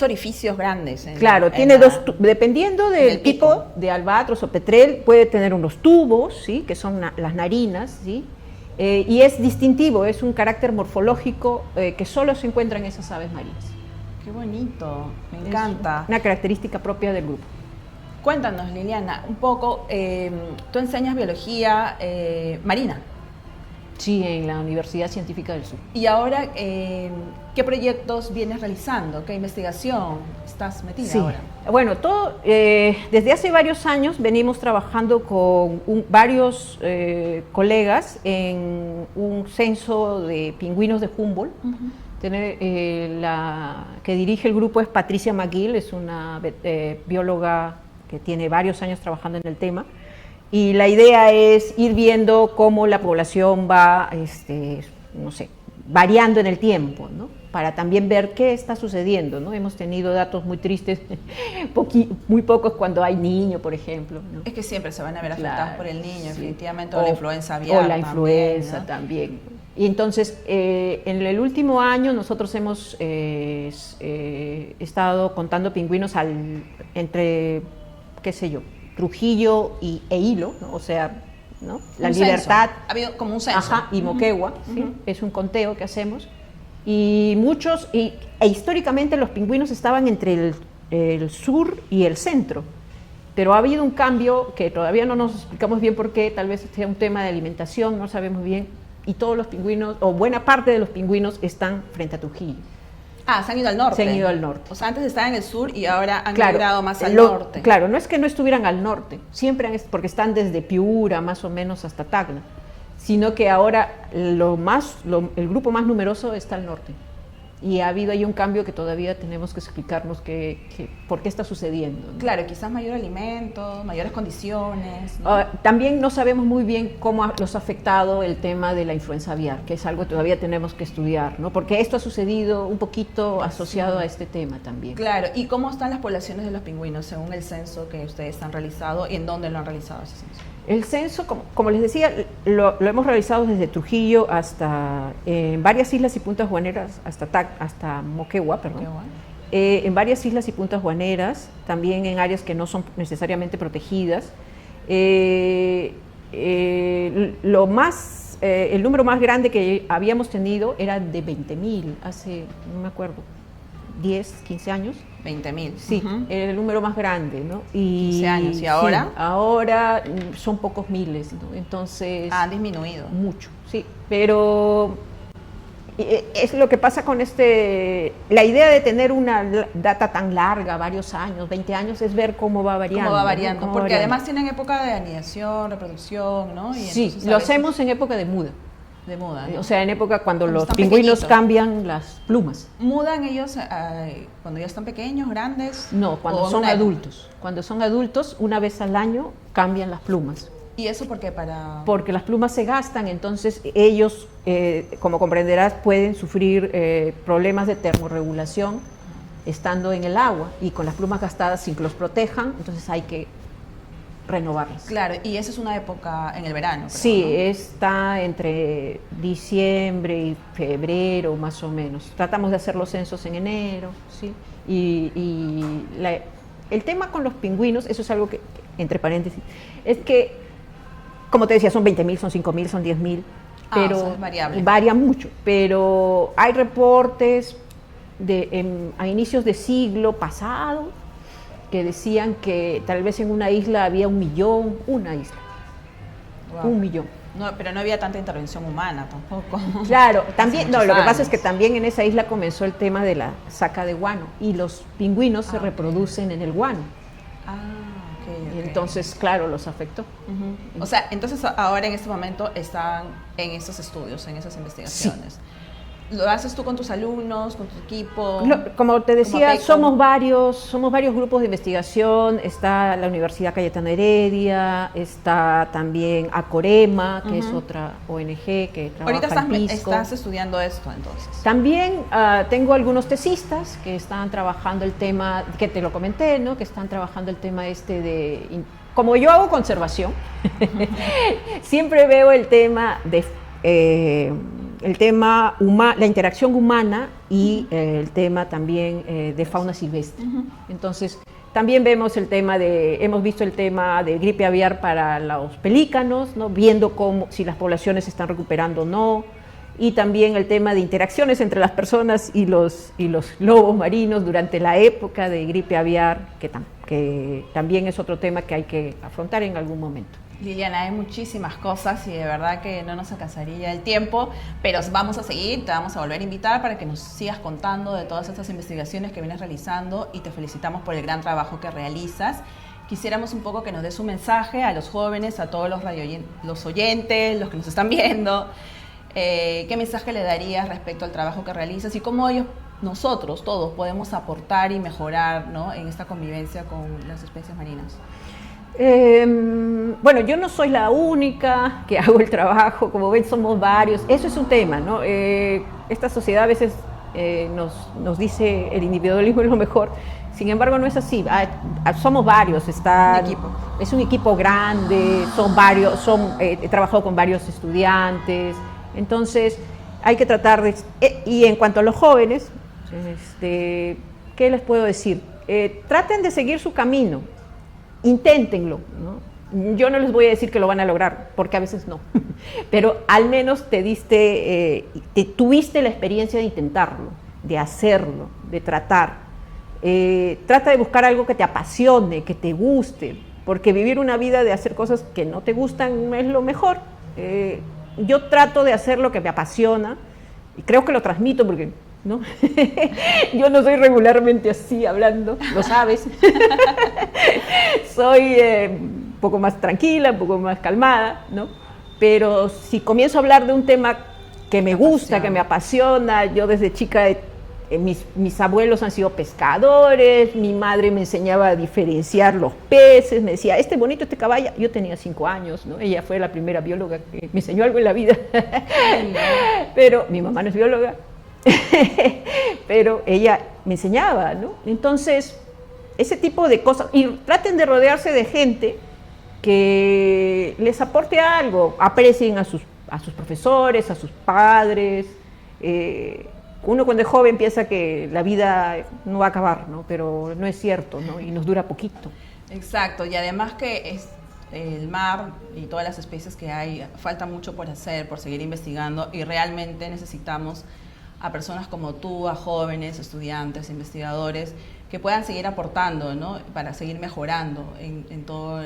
Speaker 1: orificios grandes.
Speaker 3: Claro, tiene dependiendo
Speaker 1: en el
Speaker 3: del tipo
Speaker 1: pico.
Speaker 3: de albatros o petrel, puede tener unos tubos, ¿sí? Que son las narinas, ¿sí? Y es distintivo, es un carácter morfológico que solo se encuentra en esas aves marinas.
Speaker 1: Qué bonito, me
Speaker 3: Es
Speaker 1: encanta.
Speaker 3: una característica propia del grupo.
Speaker 1: Cuéntanos, Liliana, un poco, tú enseñas biología marina.
Speaker 3: Sí, en la Universidad Científica del Sur.
Speaker 1: Y ahora, ¿qué proyectos vienes realizando? ¿Qué investigación estás metida
Speaker 3: Sí,
Speaker 1: ahora?
Speaker 3: bueno, desde hace varios años venimos trabajando con varios colegas en un censo de pingüinos de Humboldt. La que dirige el grupo es Patricia McGill, es una bióloga que tiene varios años trabajando en el tema. Y la idea es ir viendo cómo la población va, no sé, variando en el tiempo, ¿no? Para también ver qué está sucediendo, ¿no? Hemos tenido datos muy tristes, muy pocos cuando hay niño, por ejemplo, ¿no?
Speaker 1: Es que siempre se van a ver afectados
Speaker 3: Claro,
Speaker 1: por el niño,
Speaker 3: sí.
Speaker 1: definitivamente, o la influenza aviar.
Speaker 3: O la influenza
Speaker 1: también, ¿no?
Speaker 3: también. Y entonces, en el último año nosotros hemos estado contando pingüinos entre, qué sé yo, Trujillo e Hilo, ¿no? O sea, ¿no? La
Speaker 1: Un
Speaker 3: Libertad,
Speaker 1: censo. Ha habido como un censo.
Speaker 3: ajá, y Moquegua, ¿sí? Es un conteo que hacemos. Y históricamente los pingüinos estaban entre el sur y el centro, pero ha habido un cambio que todavía no nos explicamos bien por qué, tal vez sea un tema de alimentación, no sabemos bien, y todos los pingüinos, o buena parte de los pingüinos están frente a Trujillo.
Speaker 1: Ah, se han ido al norte.
Speaker 3: Se han ido al norte.
Speaker 1: O sea, antes estaban en el sur y ahora han
Speaker 3: Claro,
Speaker 1: migrado más al norte.
Speaker 3: Claro, no es que no estuvieran al norte, siempre porque están desde Piura más o menos hasta Tacna, sino que ahora el grupo más numeroso está al norte. Y ha habido ahí un cambio que todavía tenemos que explicarnos por qué está sucediendo, ¿no?
Speaker 1: Claro, quizás mayor alimento, mayores condiciones, ¿no?
Speaker 3: También no sabemos muy bien cómo los ha afectado el tema de la influenza aviar, que es algo que todavía tenemos que estudiar, ¿no? Porque esto ha sucedido un poquito asociado a este tema también.
Speaker 1: Claro, ¿y cómo están las poblaciones de los pingüinos según el censo que ustedes han realizado y en dónde lo han realizado ese censo?
Speaker 3: El censo, como les decía, lo hemos realizado desde Trujillo hasta en varias islas y puntas guaneras, hasta Moquegua, perdón. En varias islas y puntas guaneras, también en áreas que no son necesariamente protegidas. El número más grande que habíamos tenido era de 20.000, hace, no me acuerdo, 10, 15 años.
Speaker 1: 20.000.
Speaker 3: Sí, era el número más grande, ¿no?
Speaker 1: 15 años, ¿y ahora?
Speaker 3: Sí, ahora son pocos miles, ¿no? Entonces...
Speaker 1: Ha disminuido.
Speaker 3: Mucho, sí, pero es lo que pasa con la idea de tener una data tan larga, varios años, 20 años, es ver cómo va variando.
Speaker 1: Cómo va variando,
Speaker 3: ¿no?
Speaker 1: porque además tienen época de anidación, reproducción, ¿no? Y
Speaker 3: sí, lo hacemos en época de muda.
Speaker 1: De muda, ¿no?
Speaker 3: O sea, en época cuando los
Speaker 1: están
Speaker 3: pingüinos
Speaker 1: pequeñitos.
Speaker 3: Cambian las plumas.
Speaker 1: ¿Mudan ellos cuando ya están pequeños, grandes?
Speaker 3: No, cuando
Speaker 1: ¿O
Speaker 3: son
Speaker 1: una-
Speaker 3: adultos. Cuando son adultos, una vez al año cambian las plumas.
Speaker 1: ¿Y eso por qué?
Speaker 3: Porque las plumas se gastan, entonces ellos, como comprenderás, pueden sufrir problemas de termorregulación estando en el agua y con las plumas gastadas sin que los protejan, entonces hay que renovarlas.
Speaker 1: Claro, y esa es una época en el verano. Creo,
Speaker 3: Sí,
Speaker 1: ¿no?
Speaker 3: está entre diciembre y febrero más o menos. Tratamos de hacer los censos en enero, ¿sí? El tema con los pingüinos, eso es algo que, entre paréntesis, es que, como te decía, son 20.000, son 5.000, son 10.000, pero
Speaker 1: o sea, es variable.
Speaker 3: varía mucho. Pero hay reportes a inicios de siglo pasado que decían que tal vez en una isla había 1 millón, una isla,
Speaker 1: Wow.
Speaker 3: 1 millón.
Speaker 1: No, pero no había tanta intervención humana tampoco.
Speaker 3: Claro,
Speaker 1: Hace
Speaker 3: también, no,
Speaker 1: muchos
Speaker 3: lo que pasa
Speaker 1: años.
Speaker 3: es que también en esa isla comenzó el tema de la saca de guano y los pingüinos se
Speaker 1: ok.
Speaker 3: reproducen en el guano.
Speaker 1: Ah, ok,
Speaker 3: Y
Speaker 1: ok.
Speaker 3: entonces, claro, los afectó.
Speaker 1: Ujú. O sea, entonces ahora en este momento están en esos estudios, en esas investigaciones. ¿Lo haces tú con tus alumnos, con tu equipo?
Speaker 3: Como te decía,
Speaker 1: PECO?
Speaker 3: somos varios grupos de investigación. Está la Universidad Cayetano Heredia, está también Acorema, que es otra ONG que trabaja
Speaker 1: Ahorita
Speaker 3: en pisco.
Speaker 1: estás estudiando esto entonces.
Speaker 3: También tengo algunos tesistas que están trabajando el tema, que te lo comenté, ¿no? Que están trabajando el tema como yo hago conservación, siempre veo el tema de la interacción humana y el tema también de fauna silvestre. Entonces, también hemos visto el tema de gripe aviar para los pelícanos, ¿no? Viendo si las poblaciones se están recuperando o no, y también el tema de interacciones entre las personas y los lobos marinos durante la época de gripe aviar, que también es otro tema que hay que afrontar en algún momento.
Speaker 1: Liliana, hay muchísimas cosas y de verdad que no nos alcanzaría el tiempo, pero vamos a seguir, te vamos a volver a invitar para que nos sigas contando de todas estas investigaciones que vienes realizando y te felicitamos por el gran trabajo que realizas. Quisiéramos un poco que nos des un mensaje a los jóvenes, a todos los oyentes, los que nos están viendo. ¿Qué mensaje le darías respecto al trabajo que realizas y cómo nosotros todos podemos aportar y mejorar, ¿no?, en esta convivencia con las especies marinas?
Speaker 3: Bueno, yo no soy la única que hago el trabajo, como ven somos varios, eso es un tema, ¿no? Esta sociedad a veces nos dice el individualismo es lo mejor, sin embargo no es así, somos varios, es un equipo grande, son varios, he trabajado con varios estudiantes, entonces hay que tratar y en cuanto a los jóvenes, ¿qué les puedo decir? Traten de seguir su camino. Inténtenlo, ¿no? Yo no les voy a decir que lo van a lograr, porque a veces no, pero al menos tuviste la experiencia de intentarlo, de hacerlo, de tratar. Trata de buscar algo que te apasione, que te guste, porque vivir una vida de hacer cosas que no te gustan es lo mejor. Yo trato de hacer lo que me apasiona y creo que lo transmito porque... ¿no? Yo no soy regularmente así hablando, lo sabes. Soy un poco más tranquila, un poco más calmada, ¿no? Pero si comienzo a hablar de un tema que me gusta, que me apasiona, yo desde chica mis abuelos han sido pescadores, mi madre me enseñaba a diferenciar los peces, me decía, este bonito, este caballo. Yo tenía 5 años, ¿no? Ella fue la primera bióloga que me enseñó algo en la vida. Pero mi mamá no es bióloga, pero ella me enseñaba, ¿no? Entonces, ese tipo de cosas, y traten de rodearse de gente que les aporte algo, aprecien a sus profesores, a sus padres. Uno cuando es joven piensa que la vida no va a acabar, ¿no? Pero no es cierto, ¿no? Y nos dura poquito.
Speaker 1: Exacto, y además que el mar y todas las especies que hay, falta mucho por hacer, por seguir investigando, y realmente necesitamos a personas como tú, a jóvenes, estudiantes, investigadores, que puedan seguir aportando, ¿no? Para seguir mejorando en todo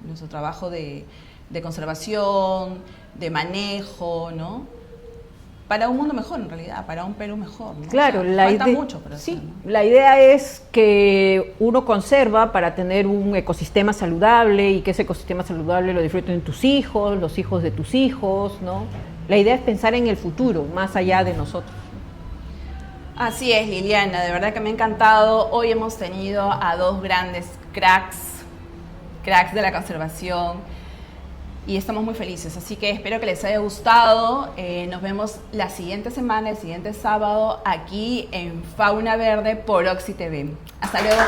Speaker 1: nuestro trabajo de conservación, de manejo, ¿no? Para un mundo mejor, en realidad, para un Perú mejor, ¿no?
Speaker 3: Claro,
Speaker 1: o sea, falta mucho por hacer,
Speaker 3: sí,
Speaker 1: ¿no?
Speaker 3: La idea es que uno conserva para tener un ecosistema saludable y que ese ecosistema saludable lo disfruten tus hijos, los hijos de tus hijos, ¿no? La idea es pensar en el futuro, más allá de nosotros.
Speaker 1: Así es, Liliana, de verdad que me ha encantado. Hoy hemos tenido a 2 grandes cracks de la conservación, y estamos muy felices, así que espero que les haya gustado. Nos vemos la siguiente semana, el siguiente sábado, aquí en Fauna Verde por Oxy TV. Hasta luego.